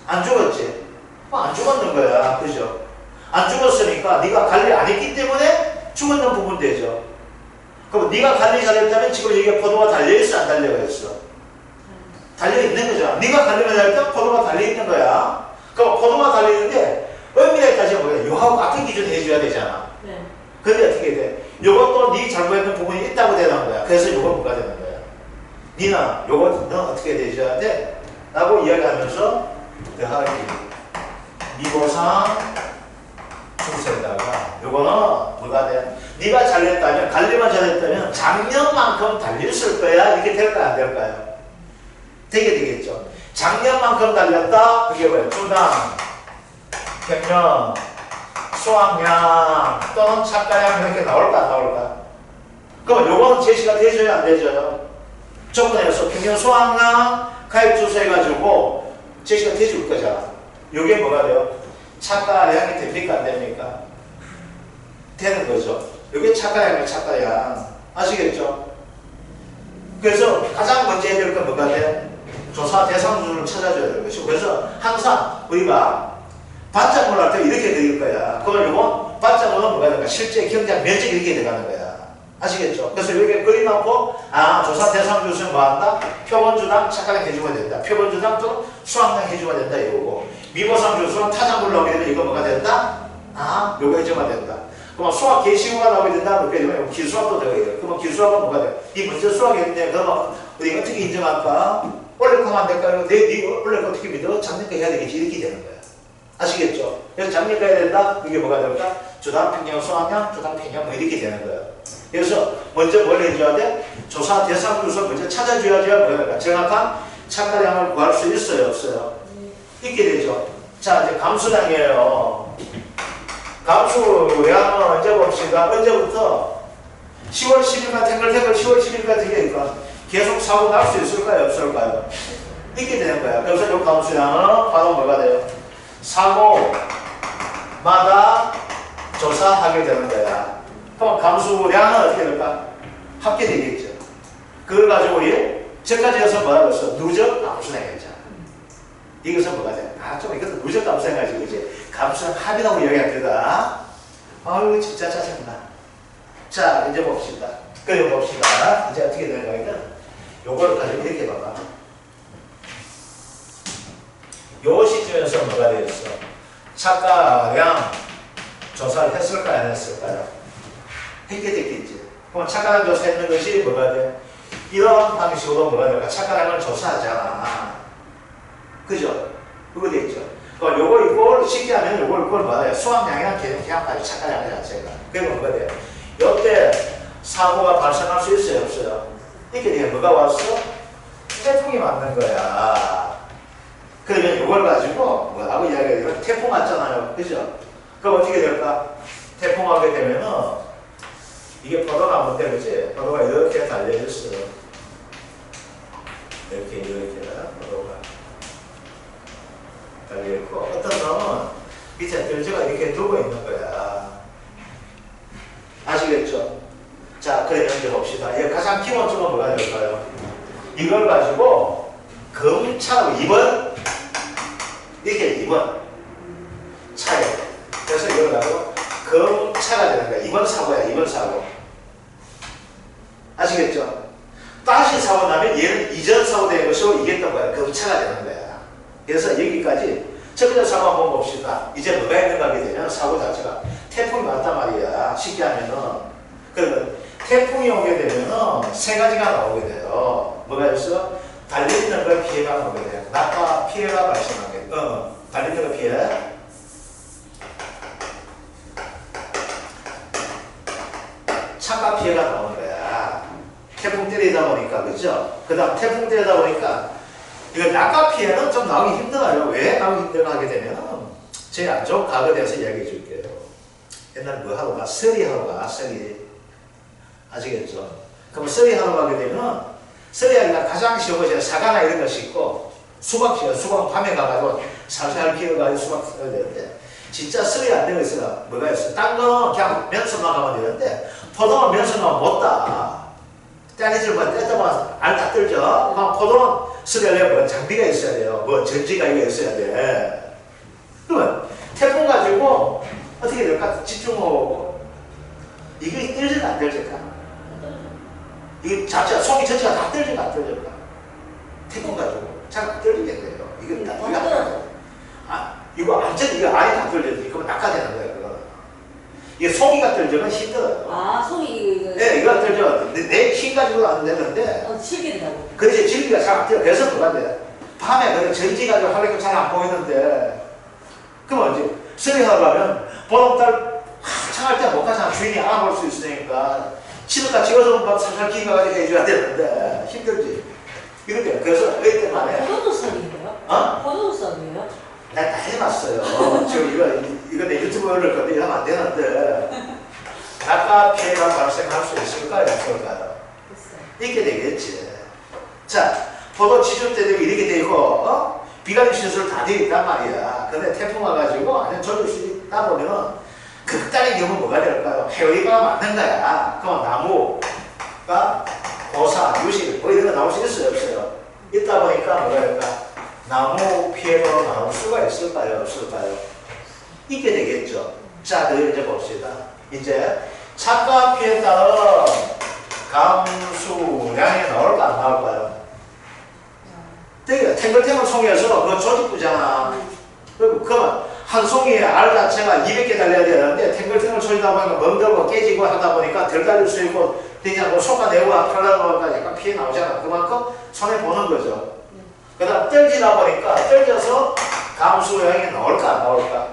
안 죽었지? 안 죽었는 거야. 그죠? 안 죽었으니까 네가 관리 안 했기 때문에 죽었는 부분 되죠. 그럼 네가 관리 잘했다면 지금 여기에 포도가 달려있어, 안 달려있어? 달려있는 거죠. 네가 관리만 잘했다면 포도가 달려있는 거야. 그럼 포도가 달려있는데 의미에 따지면 뭐야? 요하고 같은 기준 해줘야 되잖아. 네. 근데 어떻게 돼? 요것도 네 잘못했는 부분이 있다고 되는 거야. 그래서 요건 뭐가 되는 거야? 니는 요거는 어떻게 되셔야 돼? 라고 이야기하면서 더하기 미보상 중세에다가 요거는 뭐가 돼? 네가 잘했다면, 관리만 잘했다면 작년만큼 달렸을 거야. 이렇게 될까요? 안 될까요? 되게 되겠죠. 작년만큼 달렸다. 그게 뭐예요? 주당, 평년, 수확량 또는 착가량 이렇게 나올까 안 나올까? 그럼 요거는 제시가 되줘야 안 되줘요? 조건에서 평년 수확량 가입주소 해가지고 제시가 돼줄 거잖아. 요게 뭐가 돼요? 착가량이 됩니까? 안 됩니까? 되는 거죠. 요게 착가량이면 착가량. 아시겠죠? 그래서 가장 먼저 해야 될 건 뭐가 돼? 조사 대상주를 찾아줘야 되는 것이고. 그래서 항상 우리가 반짝문 할 때 이렇게 되는 거야. 그럼 요거 반짝문은 뭐가 되는가? 실제 경작 면적이 이렇게 들어가는 거야. 아시겠죠? 그래서 여기 그려놓고 조사 대상주는 뭐 한다? 표본주당 착가량 해주면 된다. 표본주당 또는 수확량 해주면 된다. 이거고. 미보상 주수는 타장물 나오게 되면 이거 뭐가 된다? 요거 해주면 된다. 그러면 수학 계시구가 나오게 된다. 그렇게 되면 기수학도 되어야 돼요. 그러면 기수학은 뭐가 돼요? 이 문제 수학했는데 그러면 우리가 어떻게 인정할까? 올릴 거면 안 될까요? 네 올릴 거 어떻게 믿어? 작년 거 해야 되겠지. 이렇게 되는 거야. 아시겠죠? 그래서 작년 거 해야 된다. 그게 뭐가 될까? 주당, 평년, 수확량, 주당, 평년 뭐 이렇게 되는 거야. 그래서 먼저 뭘 해줘야 돼? 조사 대상 주소 먼저 찾아줘야지 뭐가 될까? 정확한 착가량을 구할 수 있어요? 없어요? 있게 되죠. 자, 이제 감수량이에요. 감수량은 언제 봅시다. 언제부터? 10월 10일까지 탱글탱글 10월 10일까지 되니까 계속 사고 날 수 있을까요? 없을까요? 있게 되는 거야. 그래서 이 감수량은 바로 뭐가 돼요? 사고마다 조사하게 되는 거야. 그럼 감수량은 어떻게 될까? 합계 되겠죠. 그걸 가지고 우리 저까지 해서 뭐라고 했어? 누적 감수량 했잖아. 이것은 뭐가 돼? 좀 이것도 누적 감수량 가지고 그지? 감수량 합이라고 이야기합니다. 아유 진짜 짜증나. 자 이제 봅시다. 그래 봅시다. 이제 어떻게 되는 거냐면 요걸 가지고 이렇게 봐봐. 요 시점에서 뭐가 되었어? 착가량 조사를 했을까요? 안 했을까요? 했게 됐겠지. 그럼 착가량 조사했는 것이 뭐가 돼? 이런 방식으로 뭐가 될까? 착가량을 조사하잖아. 그죠? 그거 되겠죠. 그럼 요거 이걸 쉽게 하면 요걸 뭐야? 수확량이랑 계량까지 착가량 자체가. 그러면 뭐가 돼요? 이때 사고가 발생할 수 있어요? 없어요? 이렇게 되면 뭐가 왔어? 태풍이 맞는 거야. 그러면 이걸 가지고 뭐라고 이야기하면 태풍 왔잖아요. 그죠? 그럼 어떻게 될까? 태풍 하게 되면은 이게 포도나무인데 그지? 포도가 이렇게 달려있어. 이렇게 포도가 달려있고 어떤 놈은 밑에 들저가 이렇게 두고 있는 거야. 아시겠죠? 자, 그러면 이제 봅시다. 이게 가장 기본적으로 뭐가 될까요? 이걸 가지고 검차로 2번 이렇게 2번 차례. 그래서 이걸 가지고 검차가 되는 거야. 2번 사고야. 2번 사고. 아시겠죠? 다시 사고 나면 얘는 이전 사고 되는 것이고 이겼던 거야. 검차가 되는 거야. 그래서 여기까지 첫 번째 사고 한번 봅시다. 이제 뭐가 있는가 하게 되면 사고 자체가 태풍이 왔단 말이야. 쉽게 하면은. 그러면 태풍이 오게 되면은 세 가지가 나오게 돼요. 뭐가 있어? 달리는 걸 피해가 나오게 돼요. 낙과 피해가 발생하게 돼요. 달리는 걸 피해. 차가 피해가 나오는 거야. 태풍 때리다 보니까, 그죠? 그 다음 태풍 때리다 보니까 이거 낙과 피해는 좀 나오기 힘들어요. 왜 나오기 힘들어 하게 되면 제일 안 좋은 과거에 대해서 이야기해 줄게요. 옛날 뭐 하러 가? 서리 하러 가. 서리. 아시겠죠? 그럼 서리 하러 가게 되면 서리 하기가 가장 쉬운 것이 사과나 이런 것이 있고 수박 밤에 가가지고 살살 기어가지고 수박 써야 되는데 진짜 쓰리 안 되고 있어요. 뭐가 있어? 딴 거 그냥 면선만 가면 되는데 포도는 면선만 못 따. 따니질만 떼다만 알다 떨죠. 포도는 쓰리 하려면 장비가 있어야 돼요. 뭐 전지가 이거 있어야 돼. 그러면 태풍 가지고 어떻게 될까? 집중하고 이게 떨질까 안 떨질까? 이게 자체가 속이 전체가 다 떨질까 안 떨질까? 태풍 가지고 잘 안 떨리겠네요. 이거 다 이거 안 떨려. 이거 완전 이거 안이 다 떨려지. 그러면 낙하되는 거예요. 그거. 이게 속이가 떨지면 힘들어요. 속이 네, 이거 떨죠. 내 힘 가지고는 안 되는데. 질긴다고. 그렇지, 질기가 잘 안 떨려. 그래서 뭐가 돼? 밤에 그 전지 가지고 하려고 잘 안 보이는데. 그러면 이제 수리하러 가면 보름달 한창 할 때 못 가잖아. 주인이 알아볼 수 있으니까. 치료가 찍어서 막 살살 기가가지고 해줘야 되는데 힘들지. 이렇게 그래서 그때 만에. 포도둑썰이에요? 포도둑썰이에요? 나 다 해봤어요. 지금 이거 내 유튜브 올릴 건데 이러면 안 되는데 낙하 피해가 발생할 수 있을까요? 없을까요? 이렇게 되겠지. 자, 포도 지주 때도 이렇게 되고 비관리 시설 다 되어 있단 말이야. 근데 태풍 와가지고 안에 젖을 수 있다 보면 극단의 경우 뭐가 될까요? 해오리가 맞는 거야. 그럼 나무가 고사, 유실 뭐 이런 거 나올 수 있어요? 없어요? 있다 보니까 뭐가 될까? 나무 피해가 나올 수가 있을까요? 없을까요? 있게 되겠죠. 자, 그걸 이제 봅시다. 이제 착과 피해에 따른 감수량이 나올까 안 나올까요? 되게 탱글탱글 송이어서 그거 조직부잖아. 그러면 한 송이에 알 자체가 200개 달려야 되는데 탱글탱글 소리다 보니까 멍들고 깨지고 하다 보니까 덜 달릴 수 있고 되지 않고 속아내고 하려고 하니까 약간 피해 나오잖아. 그만큼 손해보는 거죠. 그 다음 떨지다 보니까 떨져서 감수량이 나올까 안 나올까?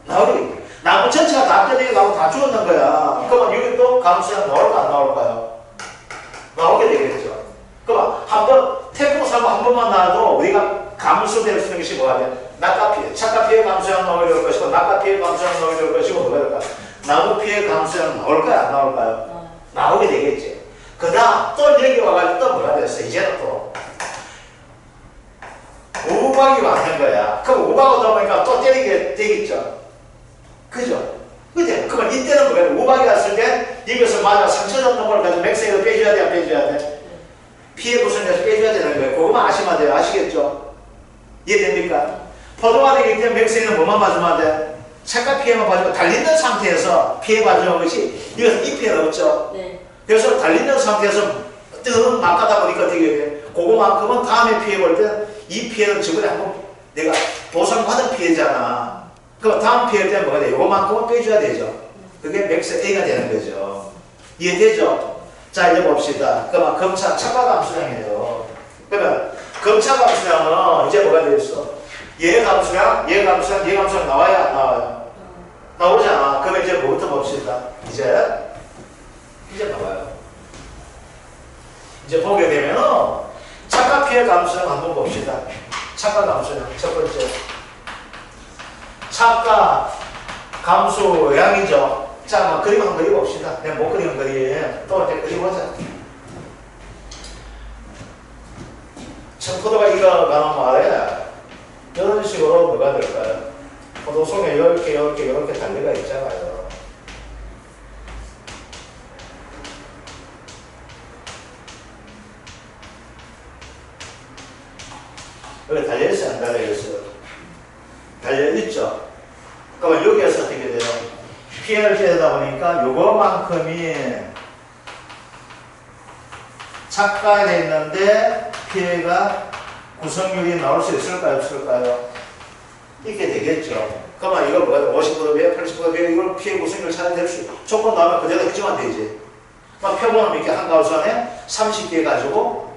나오겠지. 나무 전체가 다 떨리고 다 죽었는 거야. 그러면 여기 또 감수량 나올까 안 나올까요? 나오게 되겠죠. 그러면 한번 태풍 사고 한 번만 나와도 우리가 감수될 수 있는 것이 뭐가 돼? 낙하 피해, 착하 피해 감수량 나오게 될 것이고 낙하 피해 감수량 나오게 될 것이고 뭐가 될까? 나무 피해 감수량 나올까요 안 나올까요? 나오게 되겠지. 그 다음 또 여기 와가지고 또 뭐가 됐어? 이제는 또 우박이 왔는 거야. 그럼 우박 오다 보니까 또 때리게 되겠죠. 그죠? 그죠? 그러면 이때는 뭐야? 우박이 왔을 때 이것을 맞아 상처 잡는 걸 가지고 맥세이로 빼줘야 돼, 안 빼줘야 돼? 피해 구성해서 빼줘야 되는 거예요. 그거만 아시면 돼요. 아시겠죠? 이해됩니까? 포도가 되기 때문에 맥세이는 뭐만 맞으면 돼? 착각 피해만 봐주고 달리는 상태에서 피해 봐주는 것이 이것은 이 피해는 없죠. 네. 그래서 달리는 상태에서 뜨거운 막 가다 보니까 어떻게 돼? 그거만큼은 다음에 피해 볼 때 이 피해는 저번에 한번 내가 보상받은 피해잖아. 그럼 다음 피해 때는 뭐가 돼? 이거만큼은 빼줘야 되죠. 그게 맥스 A가 되는 거죠. 이해되죠? 자, 이제 봅시다. 그러면 검차 착각 감수량이에요. 그러면 검차 감수량은 이제 뭐가 되겠어? 얘 감수량, 얘 감수량, 얘 감수량 나와야 안 나와요? 나오잖아. 그러면 이제 뭐부터 봅시다. 이제 나와요. 이제 보게 되면은 착각 피해 감수량 한번 봅시다. 착각 감수량 첫 번째. 착각 감수량이죠. 자, 그림 한번 그려봅시다. 내가 못 그리는 그림 또 이제 그려보자. 청포도가 익어가는 말에 이런 식으로 뭐가 될까요? 포도 속에 이렇게 달려가 있잖아요. 여기 달려있어요? 안 달려있어요? 달려있죠? 그러면 여기에서 어떻게 돼요? 피해를 피하다 보니까 요거만큼이 착각이 있는데 피해가 구성률이 나올 수 있을까요? 없을까요? 이렇게 되겠죠. 그러면 이거 뭐가 50% 비해, 80% 비해 이걸 피해 구성률 찾아낼 수 조건 나오면 그대로 해주면 되지. 막 표본을 이렇게 한 가우스안에 30개 가지고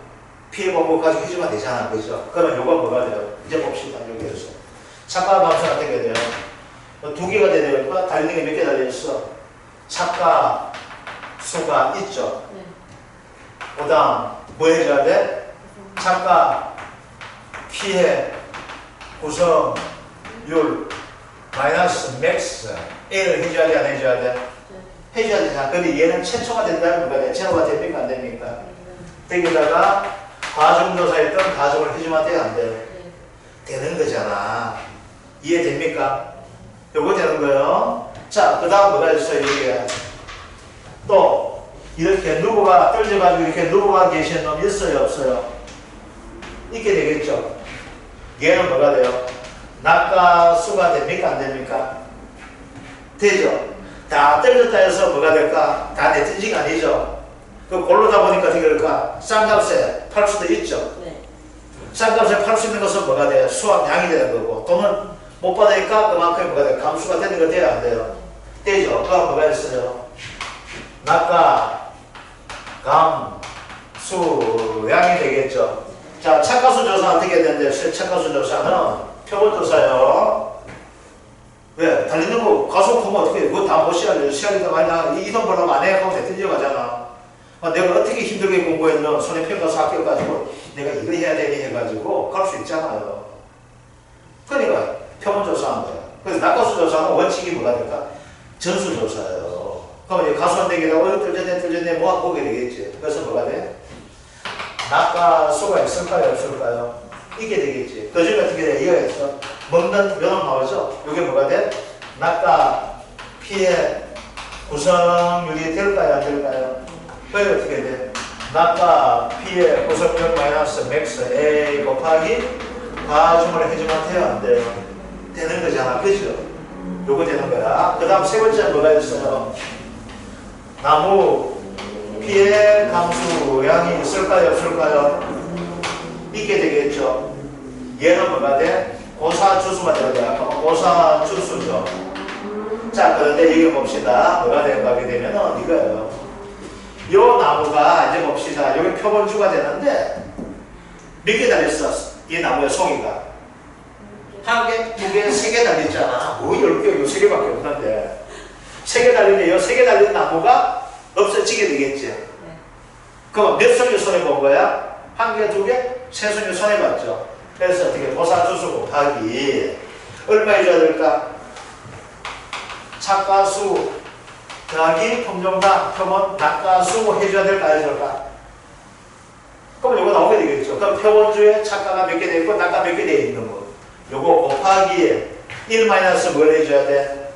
피해 방법 가지고 해주면 되잖아. 그죠? 그러면 요거 뭐가 돼요? 이제 봅시다. 여기에서. 착각 감수는 어떻게 돼요? 두 개가 되니까 달리는 게 몇 개 달려있어? 착각 수가 있죠. 네. 그 다음 뭐 해줘야 돼? 착각 피해 구성률 마이너스 맥스 A를 해줘야 돼? 안 해줘야 돼? 네. 해줘야 되잖아. 근데 얘는 최초가 된다면 뭐가 돼? 제로가 됩니까? 안 됩니까? 여기다가 가중조사했던 가중을 해주면 돼요? 안 돼요? 되는 거잖아. 이해됩니까? 요거 되는 거예요. 자, 그 다음 뭐가 있어요? 이게 또 이렇게 누구가 떨어져가지고 이렇게 누구가 계신 놈 있어요? 없어요? 있게 되겠죠. 얘는 뭐가 돼요? 낙과 수가 됩니까? 안 됩니까? 되죠. 다 떨어졌다 해서 뭐가 될까? 다 네티지가 아니죠. 그 고르다 보니까 어떻게 될까? 쌍값에 팔 수도 있죠. 네. 쌍값에 팔 수 있는 것은 뭐가 돼요? 수학량이 되는 거고, 돈은 못 받으니까 그만큼 뭐가 돼요? 감수가 되는 거 돼야 안 돼요? 되죠. 그럼 뭐가 있어요? 낙과 감수량이 되겠죠. 자, 착가수 조사 어떻게 되는데, 착가수 조사는 표본조사요. 왜? 달리는 거 가속 보면 어떻게 해? 그거 다 못 시작해요. 시작이다 말이야. 이돈 벌려면 안 해. 하면 내뜨려 가잖아. 내가 어떻게 힘들게 공부했는 손해평가서 학교가지고 내가 이거 해야 되니 해가지고 갈 수 있잖아요. 그러니까 표본조사한 거야. 그래서 낙가수 조사는 원칙이 뭐가 될까? 전수조사예요. 그럼 이제 가수한대기가 떨어졌네 뭐 보게 되겠지. 그래서 뭐가 돼? 낙가수가 있을까요? 없을까요? 이게 되겠지. 그 중에 어떻게 돼? 이거 있어. 먹는 면허 나오죠? 이게 뭐가 돼? 낙가 피해 구성률이 될까요? 안 될까요? 그게 어떻게 돼? 낙가 피해 구성률 마이너스 맥스 A 곱하기 가중을 해주면 돼요? 안 돼요? 되는 거잖아. 그죠? 요거 되는 거야. 그 다음 세 번째 뭐가 있어요? 나무 피해 감수량이 있을까요? 없을까요? 있게 되겠죠. 얘는 뭐가 돼? 고사주수가 되는 거야. 그럼 고사주수죠. 자, 그런데 여기 봅시다. 뭐가 되게 되면은 이거예요. 요 나무가 이제 봅시다. 여기 표본주가 되는데 몇 개 달렸어? 이 나무의 송이가. 한 개, 두 개, 세 개 달렸잖아. 뭐 10개, 요 3개밖에 없는데. 3개 달리는데 요 3개 달린 나무가 없어지게 되겠지. 네. 그럼 몇 송이 손해본 거야? 한 개, 두 개, 세 송이 손해봤죠. 그래서 어떻게 도사주수 곱하기 얼마 해줘야 될까? 착가수 더하기 품종당 표본 낙가수 해줘야 될까? 해줄까? 그럼 이거 나오게 되겠죠. 그럼 표본주에 착가가 몇 개 돼 있고 낙가 몇 개 돼 있는 거. 요거 곱하기 1 마이너스 뭘 해줘야 돼?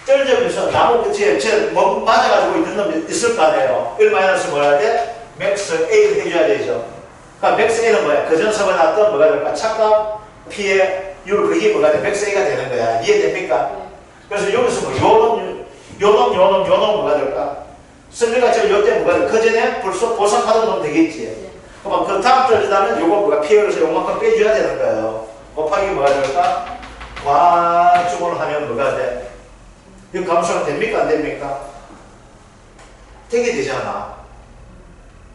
떨어져서 나무 끝에 뭐 맞아가지고 있는 놈 있을 거 아니에요. 1 마이너스 뭐 해야 돼? 맥스 A 해줘야 되죠. 그러니까 맥스 A는 뭐야? 그전서가 나왔던 뭐가 될까? 착각 피해 율 그게 뭐가 돼? 맥스 A가 되는 거야. 이해됩니까? 네. 그래서 여기서 뭐 요놈 뭐가 될까? 선배가 요때 뭐가 돼? 그 전에 벌써 보상하던 놈 되겠지. 네. 그럼 그 다음 떨어지다면 요거 뭐가 피해를 요만큼 빼줘야 되는 거예요. 곱하기 뭐가 될까? 과중을 하면 뭐가 돼? 이거 감수가 됩니까? 안 됩니까? 되게 되잖아.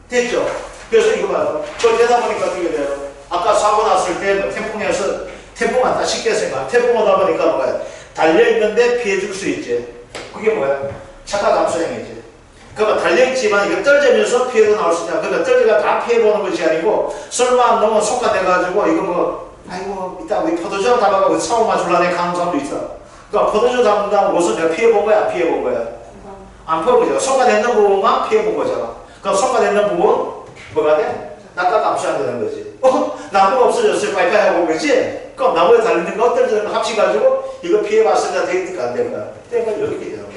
됐죠? 그래서 이거 봐서 그걸 되다 보니까 어떻게 돼요? 아까 사고 났을 때 태풍에서 태풍 왔다 쉽게 생각. 태풍 오다 보니까 뭐야? 달려있는데 피해줄 수 있지. 그게 뭐야? 착각 감수행이지. 그러면 달려있지만 이거 떨어지면서 피해도 나올 수 있냐. 그러니까 떨어지가 다 피해보는 것이 아니고 설마 너무 속가돼가지고 이거 뭐 아이고 이따 우리 포도주 담아가고 사고 맞을라네 가는 사람도 있어. 그러니까 포도주 담는다고 무슨 내가 피해본 거야? 안 피해본 거야? 안 피해본 거잖아. 속가되는 부분만 피해본 거잖아. 그럼 속가되는 부분 뭐가 돼? 낙가 감수 안 되는 거지. 나무가 없어졌어요. 빠이빠이 하고 그러지? 그럼 나무에 달리는 거 떨어지는 거 합치가지고 이거 피해봤으니까 되니까 안 될까? 그러니까 이렇게 되는 거야.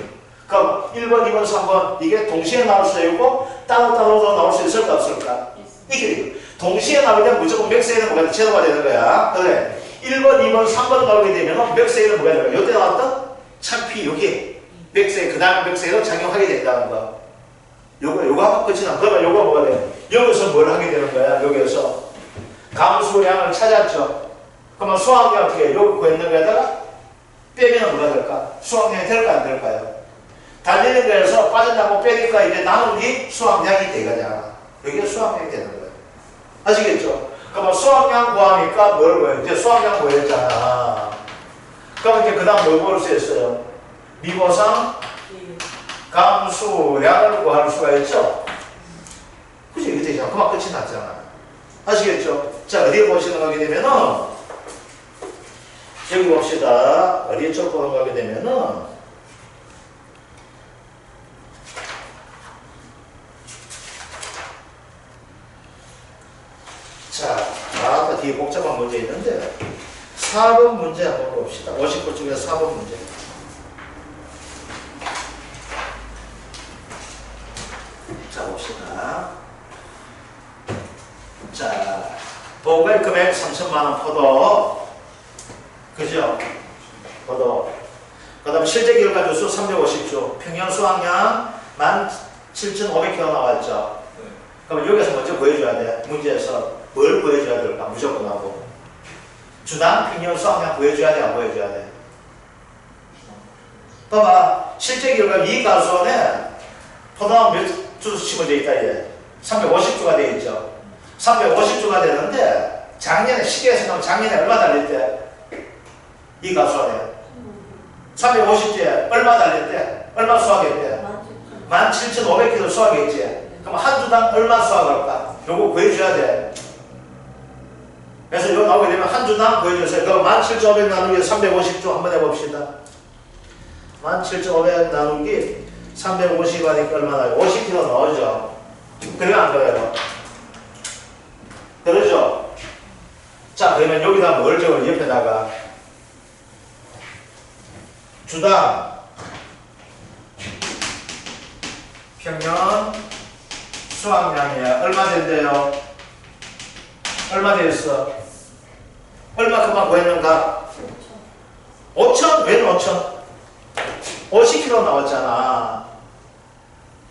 그럼 1번, 2번, 3번 이게 동시에 나올 수 있고 따로따로도 나올 수 있을까 없을까? 이게 되고 동시에 나오면 무조건 맥스에는 뭐가 제도가 되는 거야. 그래. 1번, 2번, 3번 나오게 되면 맥스에는 뭐가 되는 거야? 이때 나왔던 창피 여기 맥스에 그 다음 맥스에는 작용하게 된다는 거. 요거 한번 끝이나. 그러면 요거 뭐가 돼? 여기서 뭘 하게 되는 거야? 여기에서 감수량을 찾았죠. 그러면 수학량 어떻게 해? 요거 구했는 거에다가 빼면 뭐가 될까? 수학량이 될까 안 될까요? 달리는 거에서 빠진다고 빼니까 이제 남은 게 수학량이 되거냐. 여기가 수학량이 되는 거예요. 아시겠죠? 그러면 수학량 구하니까 뭘 구해요? 이제 수학량 구했잖아. 그럼 이제 그 다음 뭘 구할 수 있어요? 미보상 감수량을 구할 수가 있죠? 그죠? 이게 되잖아. 그만 끝이 났잖아. 아시겠죠? 자, 어디에 보시는 거게 되면은, 여기 봅시다. 어디에 쪽 보는 거게 되면은, 자, 아까 뒤에 복잡한 4번 문제 한번 봅시다. 59 중에서 4번 문제. 자, 봅시다. 자, 보고의 금액 3천만원 포도. 그죠? 포도. 그 다음에 실제 기록한 주수 350주. 평년 수확량 17,500kg 나왔죠. 그럼 여기서 먼저 보여줘야 돼. 문제에서 뭘 보여줘야 될까? 무조건 하고. 주당 평년 수확량 보여줘야 돼? 안 보여줘야 돼? 봐봐. 실제 기록한 이 가수원에 포도나무 몇 주 심어져 있다, 얘. 350주가 되어 있죠. 350주가 되는데, 작년에, 시계에서 나면 작년에 얼마 달렸대? 이 가수원에. 350주에 얼마 달렸대? 얼마 수확했대? 17,500kg 수확했지. 그럼 한 주당 얼마 수확할까? 요거 구해줘야 돼. 그래서 이거 나오게 되면 한 주당 구해주세요. 그럼 17,500 나누기 350주 한번 해봅시다. 17,500 나누기 350 하니까 얼마나 50kg 나오죠. 그래요, 안 그래요? 그러죠? 자, 그러면 여기다 뭘 적어? 옆에다가 주당 평년 수확량이 얼마 된대요? 얼마 되었어? 얼마큼만 구했는가? 5천? 왜 5천? 50kg 나왔잖아.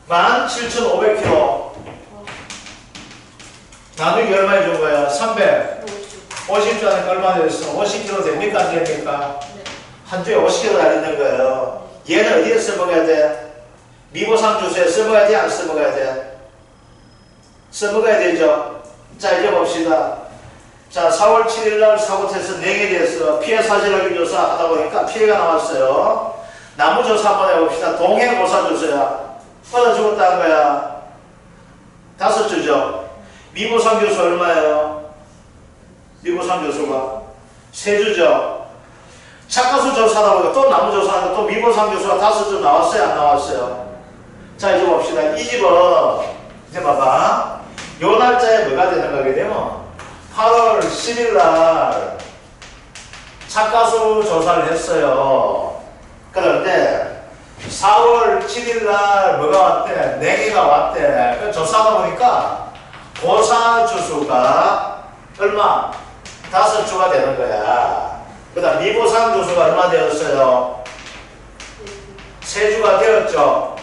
17,500kg 나누기 얼마 해준 거야? 300 50주 하니까 얼마 되었어? 50kg 됩니까? 안 됩니까? 한 주에 50kg 달리는 거예요. 얘는 어디에 써먹어야 돼? 미보상 주소에 써먹어야 돼? 안 써먹어야 돼? 써먹어야 되죠? 자, 이제 봅시다. 자, 4월 7일날 사고태에서 냉해 대해서 피해 사실 확인 조사 하다 보니까 피해가 나왔어요. 나무 조사 한번 해봅시다. 동해 고사 주소야. 어디다 죽었다는 거야? 5주죠. 미보상 교수 얼마예요? 미보상 교수가 3주죠. 착가수 조사하다 보니까 또 나무 조사하는데 또 미보상 교수가 5주 나왔어요? 안 나왔어요? 자, 이제 봅시다. 이 집은 이제 봐봐. 요 날짜에 뭐가 되는 거게 되면 8월 10일 날 착가수 조사를 했어요. 그런데 4월 7일 날 뭐가 왔대? 냉해가 왔대. 그 조사하다 보니까 고사 주수가 얼마? 5주가 되는 거야. 그 다음 미보상 주수가 얼마 되었어요? 3주가 되었죠.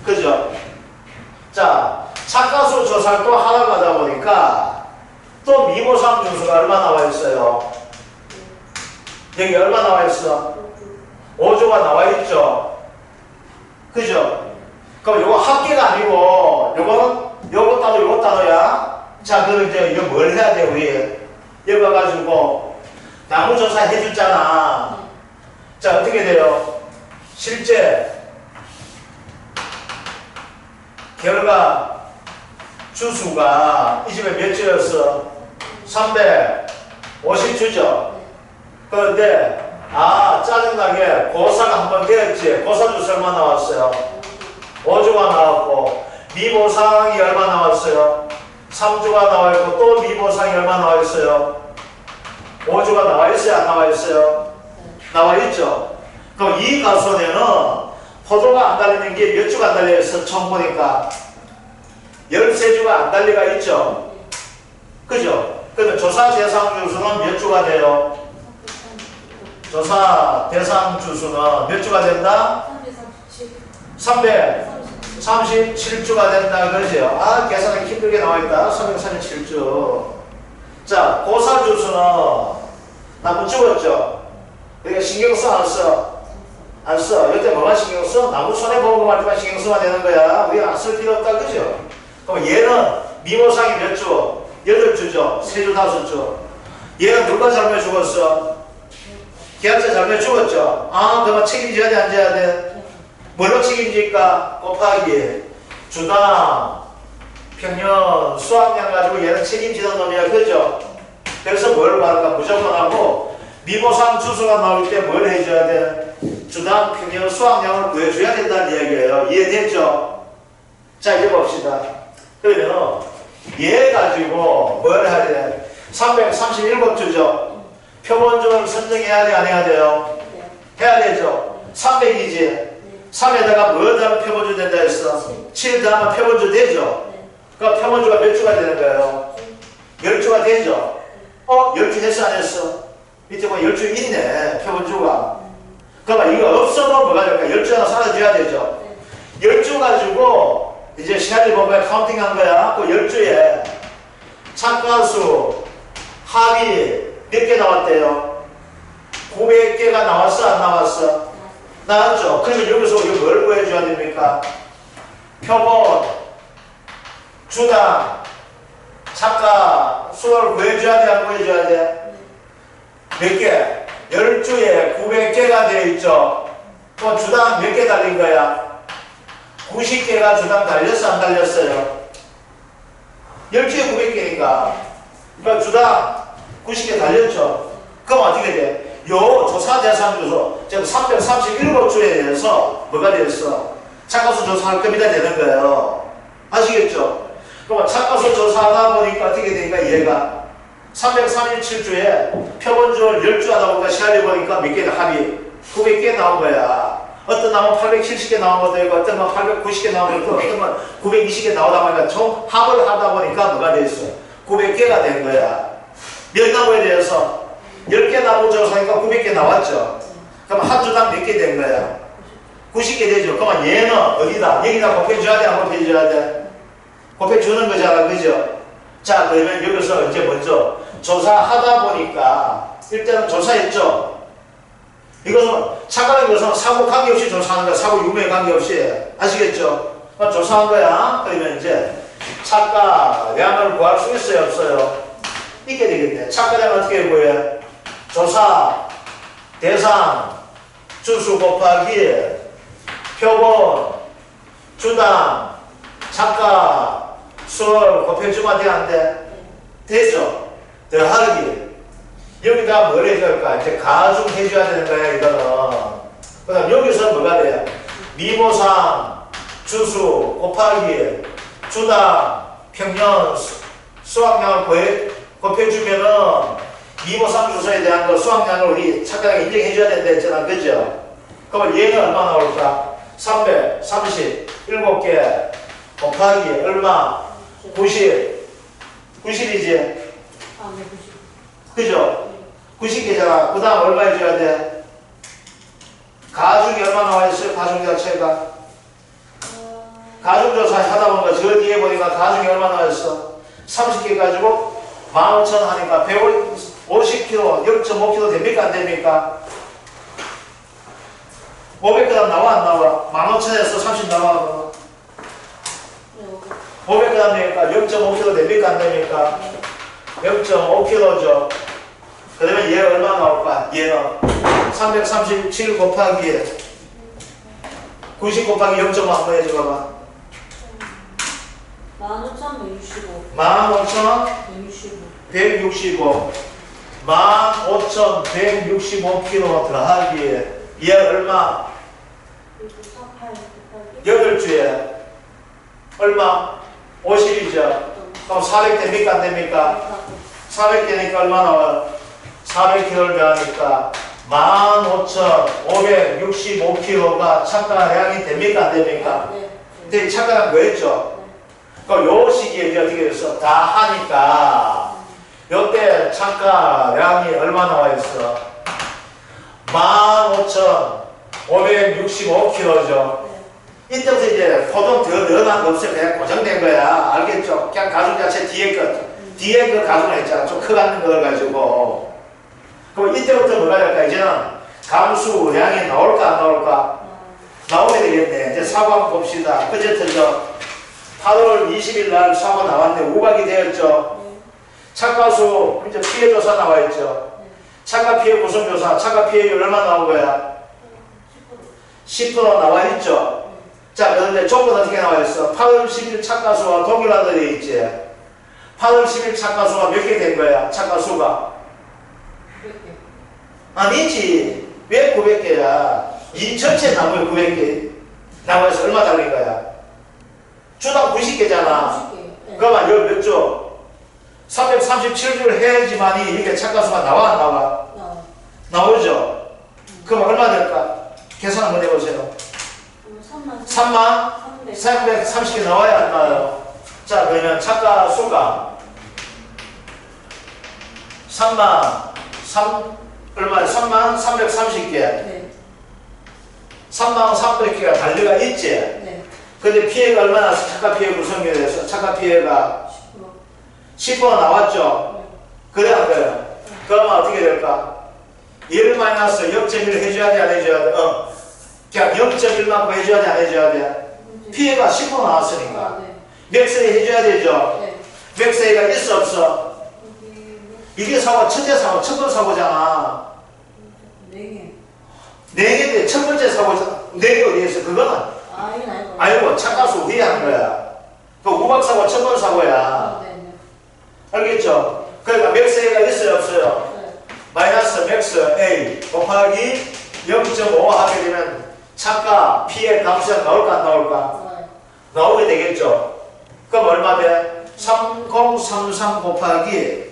그죠? 자, 착가수 조사를 또 하나 가다 보니까 또 미보상 주수가 얼마 나와 있어요? 여기 얼마 나와 있어? 5주가 나와 있죠. 그죠? 그럼 요거 합계가 아니고 요거는 요거 따로 요거 따로야. 자, 그럼 이제 이거 뭘 해야 돼? 우리 여기 와가지고 나무 조사 해줬잖아. 자, 어떻게 돼요? 실제 결과 주수가 이 집에 몇 주였어? 350주죠. 그런데 짜증나게 고사가 한 번 되었지. 고사 주수 얼마 나왔어요? 5주가 나왔고 미보상이 얼마 나왔어요? 3주가 나와있고 또 미보상이 얼마 나와있어요? 5주가 나와있어요? 안 나와있어요? 나와있죠. 그럼 이 가수원에는 포도가 안 달리는 게 몇 주가 안 달려있어? 처음 보니까 13주가 안 달리가 있죠. 그죠? 그러면 조사 대상 주수는 몇 주가 돼요? 조사 대상 주수는 몇 주가 된다? 337주가 된다. 그러죠? 계산하기 힘들게 나와있다. 337주. 자, 고사 주수는 나무 죽었죠? 그러니까 신경 써? 안 써? 안 써. 이때 뭐만 신경 써? 나무 손해보험할 때만 신경 써야 되는 거야. 우리 안 쓸 필요 없다. 그죠? 그럼 얘는 미보상이 몇 주? 8주죠. 3주, 5주. 얘는 누가 잘못 죽었어? 계약자 잘못 죽었죠? 그러면 책임져야 돼, 안 져야 돼? 뭘로 책임질까? 곱하기 주당 평년 수확량 가지고 얘는 책임지는 놈이야. 그죠? 그래서 뭘 말할까? 무조건 하고 미보상 주수가 나올 때 뭘 해줘야 돼? 주당 평년 수확량을 구해줘야 된다는 이야기예요. 이해됐죠? 자, 이제 봅시다. 그러면 얘 가지고 뭘 해야 돼? 337주죠? 표본적으로 선정해야 돼, 안 해야 돼요? 네. 해야 되죠. 300이지. 네. 3에다가 뭐 더하면 표본주 된다 했어? 7 더하면 표본주 되죠. 네. 그러니까 표본주가 몇 주가 되는 거예요? 10주가 되죠. 10주 했어, 안 했어? 밑에 보면 10주 있네, 표본주가. 그러면 이거 없어도 뭐가 될까? 10주 하나 사라져야 되죠. 10주 가지고 이제 시간을 본 거야, 카운팅 한 거야. 그 10주에 참가수, 합이 몇 개 나왔대요? 900개가 나왔어, 안 나왔어? 나왔죠. 그러면 여기서 우리가 뭘 구해줘야 됩니까? 표본, 주당, 작가, 수를 구해줘야 돼, 안 구해줘야 돼? 몇 개? 10주에 900개가 되어 있죠. 또 주당 몇 개 달린 거야? 90개가 주당 달렸어, 안 달렸어요? 10주에 900개니까. 그러니까 주당 90개 달렸죠. 그럼 어떻게 돼? 요 조사 대상 주소, 지금 337주에 대해서 뭐가 되었어? 착가수 조사할 겁니다 되는 거예요. 아시겠죠? 그럼 착가수 조사하다 보니까 어떻게 되니까 얘가 337주에 표본주를 10주 하다 보니까 시간이 보니까 몇 개나 합이 900개 나온 거야. 어떤 나무 870개 나온 것도 있고 어떤 나무 890개 나온 것도 있고 어떤 나무 920개 나오다 보니까 총 합을 하다 보니까 뭐가 됐어? 900개가 된 거야. 몇 나무에 대해서 10개 나무 조사니까 900개 나왔죠. 그럼 한 주당 몇 개 된 거야? 90개 되죠. 그러면 얘는 어디다? 여기다 곱해줘야 돼? 안 곱해줘야 돼? 곱해주는 거잖아. 그죠? 자, 그러면 여기서 이제 먼저 조사하다 보니까 일단은 조사했죠. 이것은 착각한 것은 사고 관계없이 조사하는 거야. 사고 유무에 관계없이. 아시겠죠? 조사한 거야. 그러면 이제 착가량을 구할 수 있어요? 없어요? 있게 되겠네. 착가량 어떻게 구해? 조사, 대상, 주수 곱하기, 표본, 주당, 작가, 수를 곱해주면 돼, 안 돼? 되죠? 더하기. 여기다 뭘 해줘야 할까? 이제 가중 해줘야 되는 거야, 이거는. 그 다음 여기서 뭐가 돼요? 미모상, 주수, 곱하기, 주당, 평년, 수확량을 곱해주면은 미모상 주소에 대한 거 수확량을 우리 착각하게 인정해줘야 된다 했잖아. 그죠? 그럼 얘는 얼마 나올까? 337개 곱하기 얼마? 90. 90이지? 아, 네, 90. 그죠? 90개잖아. 그 다음 얼마 해줘야 돼? 가중이 얼마 나와있어요? 가중 자체가. 가중조사 하다 보니까 저 뒤에 보니까 가중이 얼마 나와있어? 30개 가지고 15,000 하니까 150kg, 0.5kg 됩니까? 안 됩니까? 500g 나와 안 나와? 15,000에서 30 나와. 500g 되니까 0.5kg 됩니까? 안 됩니까? 0.5kg죠. 그러면 얘 얼마 나올까? 얘는 337 곱하기 90 곱하기 0.5 한번 해줘봐봐. 15,165. 15,165. 15,165kg 더하기 얘 얼마? 8주에 얼마? 50이죠. 그럼 400 됩니까? 안 됩니까? 400 되니까 얼마 나와요? 400kg를 더하니까 15,565kg가 착가량이 됩니까? 안 됩니까? 네. 근데 착가량 뭐였죠? 그럼 요 시기에 이제 어떻게 됐어? 다 하니까 요때 착가량이 얼마 나와 있어? 15,565kg죠. 이때부터 이제 포동 더 늘어난 거 없어요. 그냥 고정된 거야. 알겠죠? 그냥 가중 자체 뒤에 그 가중을 했잖아. 좀 커가는 걸 가지고. 그럼 이때부터 뭐가 될까? 이제는 감수량이 나올까 안 나올까? 나오게 되겠네. 이제 사고 한번 봅시다. 그제 틀죠? 8월 20일 날 사고 나왔는데 우박이 되었죠? 착가수, 이제 피해 조사 나와 있죠? 착가 피해 구성 조사, 착가 피해율 얼마 나온 거야? 10% 나와 있죠? 자, 그런데 조건 어떻게 나와 있어? 8월 10일 착가수와 동일하다 되어 있지? 8월 10일 착가수가 몇 개 된 거야? 착가수가? 900개. 아니지. 왜 900개야? 이 전체 나무에 900개 나무에서 얼마 달린 거야? 주당 90개잖아. 90개. 네. 그러면 여기 몇 주? 337주를 해야지만이 이게 착가수가 나와 안 나와? 나오죠? 그럼 얼마 될까? 계산 한번 해보세요. 3330개 나와야 안 나와요? 자, 그러면 착가 수가 3330개. 네. 3300개가 달려가 있지? 네. 근데 피해가 얼마나 착가 피해 구성이 돼서 착가 피해가 10% 나왔죠? 네. 그래 안 그래요? 그러면 어떻게 될까? 1 마이너스 0.1 해줘야 돼, 안 해줘야 돼? 그냥 0.1만큼 해줘야 돼, 안 해줘야 돼? 피해가 10% 나왔으니까. 아, 네. 맥스에 해줘야 되죠? 네. 맥스에가 있어, 없어? 이게 사고, 첫째 사고, 첫 번째 사고잖아. 4개. 4개인데 첫 번째 사고잖아. 4개 어디에 있어? 그거는 아, 이건 아니고. 아니고 착가수 위에 한 거야. 그 우박 사고 첫 번째 사고야. 아, 네, 네. 알겠죠? 그러니까 맥스에가 있어요, 없어요? 네. 마이너스 맥스 A 곱하기 0.5 하게 되면 착가 피해 감수가 나올까 안 나올까? 네. 나오게 되겠죠? 그럼 얼마 돼? 3033 곱하기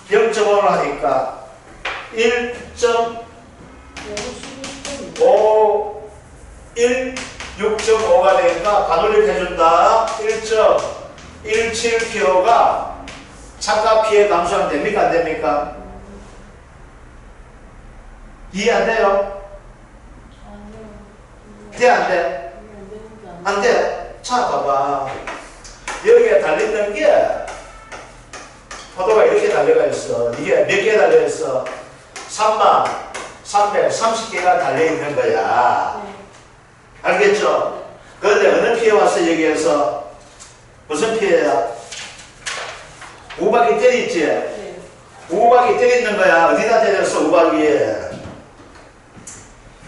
0.5를 하니까 1.5 6.5가 되니까 반올림 해준다. 1.17kg가 착가 피해 감수하면 됩니까? 안 됩니까? 이해 안 돼요? 돼? 안 돼? 안 돼? 자, 봐봐. 여기에 달려있는 게 포도가 이렇게 달려가 있어. 이게 몇 개 달려있어? 3330개가 달려있는 거야. 알겠죠? 그런데 어느 피해 왔어, 여기에서? 무슨 피해야? 우박이 때렸지? 네. 우박이 때리는 거야. 어디다 때렸어, 우박이?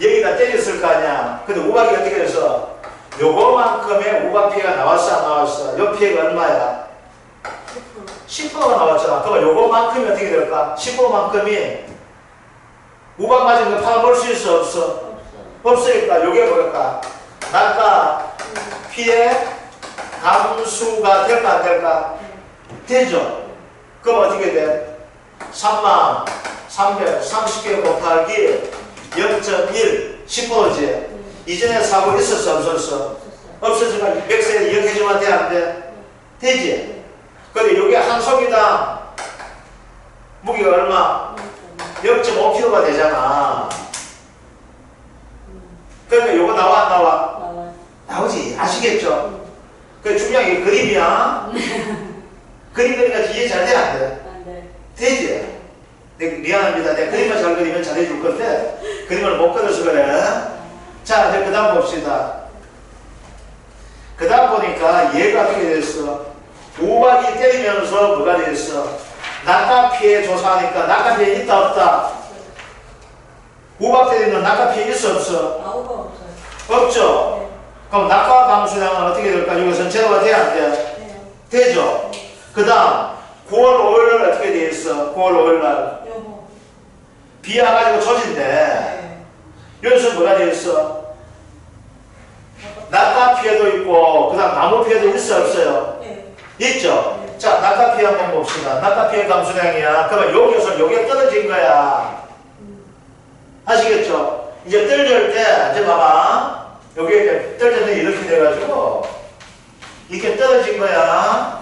여기다 때렸을 거 아니야. 근데 우박이 어떻게 돼서? 요거만큼의 우박 피해가 나왔어, 안 나왔어? 요 피해가 얼마야? 10%가 나왔잖아. 그러면 요거만큼이 어떻게 될까? 10%만큼이 우박 맞은 거 팔아볼 수 있어, 없어? 없으니까 요게 뭘까? 낙가 피해 감수가 될까 안 될까? 되죠? 그럼 어떻게 돼? 3330개 곱하기 0.1 10%지? 이전에 사고 있었어, 없었어? 없었으니까 맥스에 이용해주면 돼, 안 돼? 되지? 근데 요게 한 속이당 무게가 얼마? 0.5kg가 되잖아. 그러니까 요거 나와 안 나와? 나와요. 나오지. 아시겠죠? 그 중요한 게 그림이야. 그림 그리니까 이해 잘 돼, 안 돼? 안 돼. 되지? 네, 미안합니다. 내가 그림만 잘 그리면 잘해줄 건데 그림을 못 그려서 그래. 자, 이제 그 다음 봅시다. 그 다음 보니까 얘가 어떻게 됐어? 우박이 때리면서 뭐가 됐어? 낙가 피해 조사하니까 낙가 피해 있다 없다? 우박 때리면 낙가 피해 있어 없어? 아우가 없어요. 없죠? 네. 그럼 낙과 감수량은 어떻게 될까? 이것은 제로가 돼야 안 돼? 네. 되죠? 그 다음 9월 5일날 어떻게 돼 있어? 9월 5일날 여보. 비 와가지고 조진대. 네. 여기서 뭐가 돼 있어? 낙과 피해도 있고 그 다음 나무 피해도 있어 없어요? 네. 있죠? 자, 낙과 피해 한번 봅시다. 낙과 피해 감수량이야. 그러면 여기서 요게 떨어진 거야. 아시겠죠? 이제 떨어질 때 이제 봐봐. 여기에 이제 떨어질 때 이렇게 돼가지고 이렇게 떨어진 거야.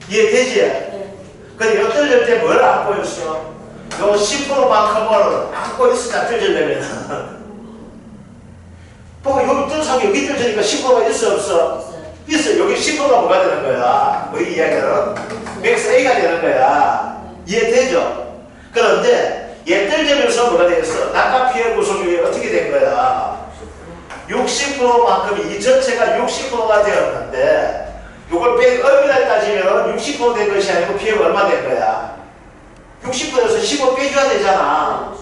이해되지? 네. 근데 요 떨어질 때 뭘 안고 있어? 요 10%만큼을 안고 있으냐 떨어지려면. 보고 여기 떨어지고 여기 떨어지니까 10%가 있어 없어? 있어요. 있어. 여기 10%가 뭐가 되는 거야? 우리 이야기는 맥스 A가 되는 거야. 이해되죠? 그런데 얘 떨어지면서 뭐가 되겠어? 낙과 피해 구속이 어떻게 된 거야? 60%만큼 이 전체가 60%가 되었는데 이걸 엄밀하게 따지면 60%된 것이 아니고 피해가 얼마 된 거야? 60%에서 15 빼줘야 되잖아.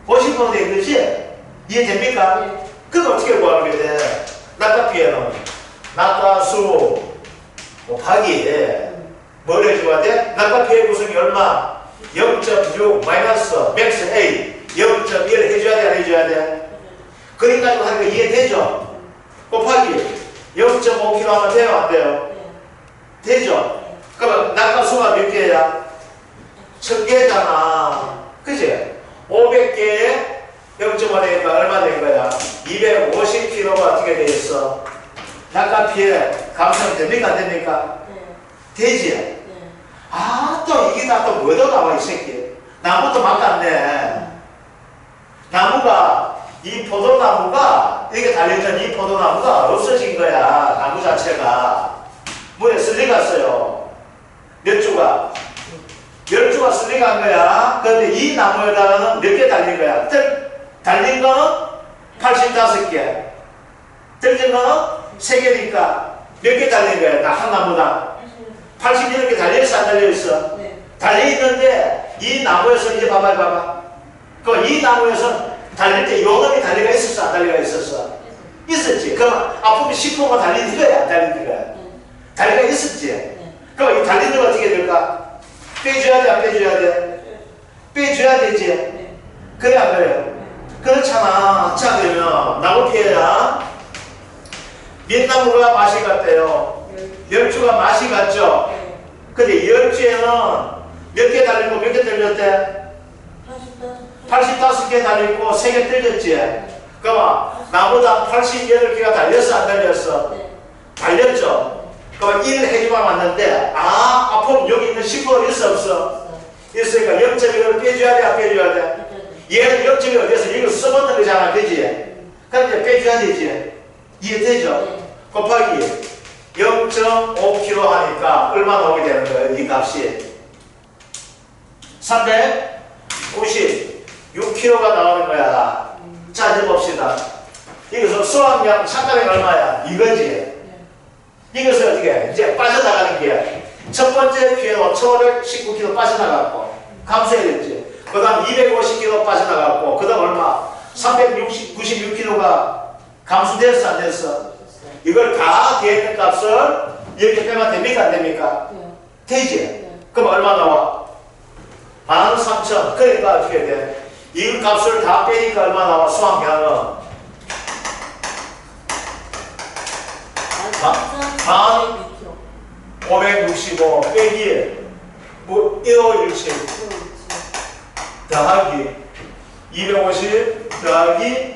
50%된 거지? 이해됩니까? 네. 그럼 어떻게 구하게 돼? 낙과 피해는 낙과수 곱하기 뭘 해줘야 돼? 낙과 피해 구성이 얼마? 0.6 마이너스 맥스 A 0.1 해줘야 돼, 안 해줘야 돼? 그림 가지고 하는 거 이해되죠? 곱하기 0.5kg 하면 돼요, 안 돼요? 네. 되죠? 그러면 아까 수가 몇 개야? 1000개잖아. 그지? 500개에 0.5니까 얼마 된 거야? 250kg가 어떻게 돼 있어? 약간 피해 감소는 됩니까? 안 됩니까? 네. 되지? 네. 아, 또 이게 다 또 뭐도 나와, 이 새끼. 나무도 막 갔네. 나무가, 이 포도나무가, 이렇게 달려있던 이 포도나무가 없어진 거야. 나무 자체가. 물에 쓸려갔어요. 몇 주가? 10주가 쓸려간 거야. 그런데 이 나무에다가는 몇 개 달린 거야? 달린 거는 85개. 떨어진 거는 3개니까 몇 개 달린 거야? 한 나무당. 88개 달려있어, 안 달려있어? 네. 달려있는데, 이 나무에서 이제 봐봐. 이 나무에서 달릴 때 요놈이 달리가 있었어, 안 달리가 있었어? 있었지. 그럼 아픔이 10%가 달린 거야, 안 달린 거야? 달리가 있었지. 그럼 이 달리는 거 어떻게 될까? 빼줘야 돼, 안 빼줘야 돼? 빼줘야 되지. 그래, 안 그래요? 그렇잖아. 자, 그러면 나무 피해야. 민나무가 맛이 같대요. 10주가 맛이 같죠? 근데 10주에는 몇 개 달리고 몇 개 들렸대? 85개 달리고 3개 들렸지? 그럼 나무당 88개가 달렸어, 안 달렸어? 달렸죠? 그럼 1 해주만 왔는데, 아픔 여기 있는 10% 있어, 없어? 있으니까 0.1을 빼줘야 돼, 안 빼줘야 돼? 얘는 0.1 어디서 이거 써먹는 거잖아, 그지? 그럼 이제 빼줘야 되지? 이해되죠? 곱하기 0.5kg 하니까 얼마 나오게 되는 거예요, 이 값이? 396kg가 나오는 거야. 자, 이제 봅시다. 이것은 수확량 착가량 얼마야? 이거지? 이것을 어떻게 해? 이제 빠져나가는 게 첫 번째 피해로 1519kg 빠져나갔고 감소해야겠지. 그 다음 250kg 빠져나갔고 그 다음 얼마? 396kg가 감소됐어, 안 됐어? 이걸 다 대는 값을 이렇게 빼면 됩니까, 안 됩니까? 되지? 그럼 얼마 나와? 13,000. 그러니까 어떻게 돼? 이 값을 다 빼니까 얼마 나와? 수확량은 565 빼기 1517 더하기 250 더하기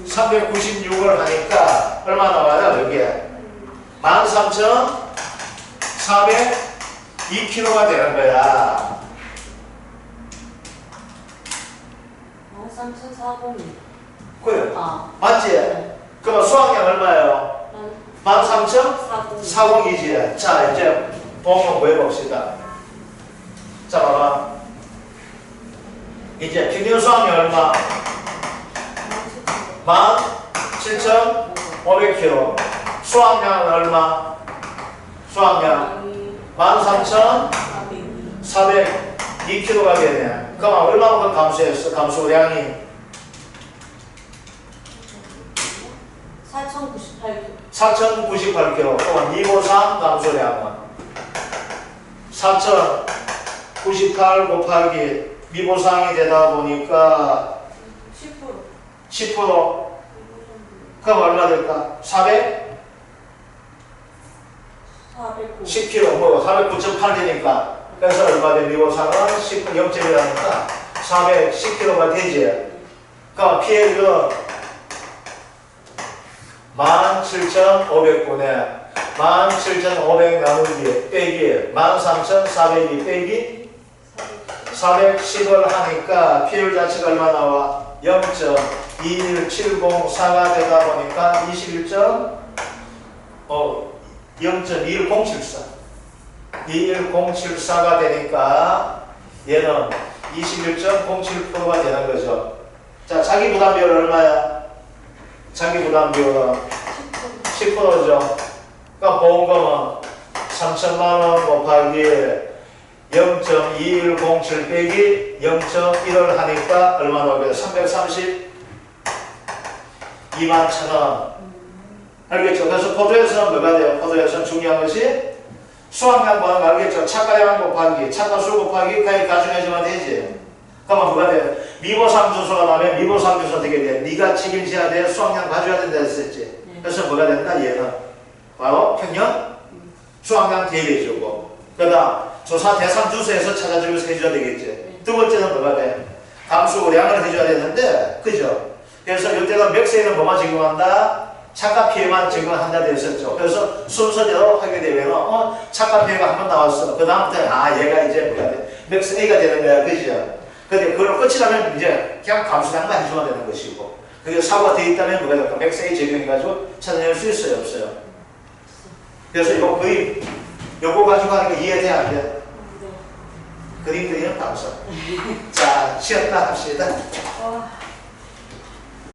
396을 하니까 얼마 나와요? 여기에 13,402kg가 되는 거야. 13,402. 그래. 아. 맞지? 네. 그럼 수확량 얼마예요? 13,402지. 자, 이제 보면 구해봅시다. 자, 봐봐. 이제 평균 수확량 얼마? 17,500kg. 수확량은 얼마? 수확량 13,402kg가 되네. 그럼 얼마만큼 감소했어? 감소량이 4,098kg. 4,098kg. 그럼 253 감소량은 4,098 곱하기 미보상이 되다 보니까 10%. 그럼 얼마 될까? 10kg, 뭐 409.8 되니까. 그래서 얼마 된 미보상은 0.1하니까 410kg가 되지. 그럼 피해가 17,500분에 17,500 나누기 빼기 13,402 빼기 410을 하니까 피해율 자체가 얼마 나와? 0.21704가 되다 보니까 0.21074 21074가 되니까 얘는 21.07%가 되는 거죠. 자, 자기 부담 비율 얼마야? 자기 부담 비율은 10%죠. 그러니까 보험금은 3천만원 곱하기 0.2107 빼기 0.1을 하니까 얼마 나오게? 332만 1,000원. 알겠죠? 그래서 포도에서는 뭐가 돼요? 포도에서는 중요한 것이 수확량 구하는 거 알겠죠? 착가량 곱하기, 착가수 곱하기 가액 가중해주면 되지. 그러면 뭐가 돼요? 미보상 주소가 나오면 미보상 주소 어떻게 돼? 네가 책임져야 돼. 수확량 가져야 된다 했었지. 그래서 뭐가 된다? 얘는 바로 평년 수확량 대비해주고 그 다음 조사 대상 주소에서 찾아주면서 해줘야 되겠지. 두 번째는 뭐가 돼? 감수 우량을 해줘야 되는데, 그죠? 그래서 이때는 맥스에는 뭐만 적용한다? 착각 피해만 적용한다 되어 있었죠. 그래서 순서대로 하게 되면, 착각 피해가 한 번 나왔어. 그 다음부터, 얘가 이제 뭐가 돼? 맥스 A가 되는 거야. 그죠? 근데 그걸 끝이라면 이제 그냥 감수량만 해주면 되는 것이고. 그게 사고가 되어 있다면 뭐가 될까? 맥스 A 적용해가지고 찾아낼 수 있어요? 없어요? 그래서 요거 가지고 하는 거 이해돼야 안 돼? 네. 그림 그리는 감사. 자, 쉬었다 합시다. 와.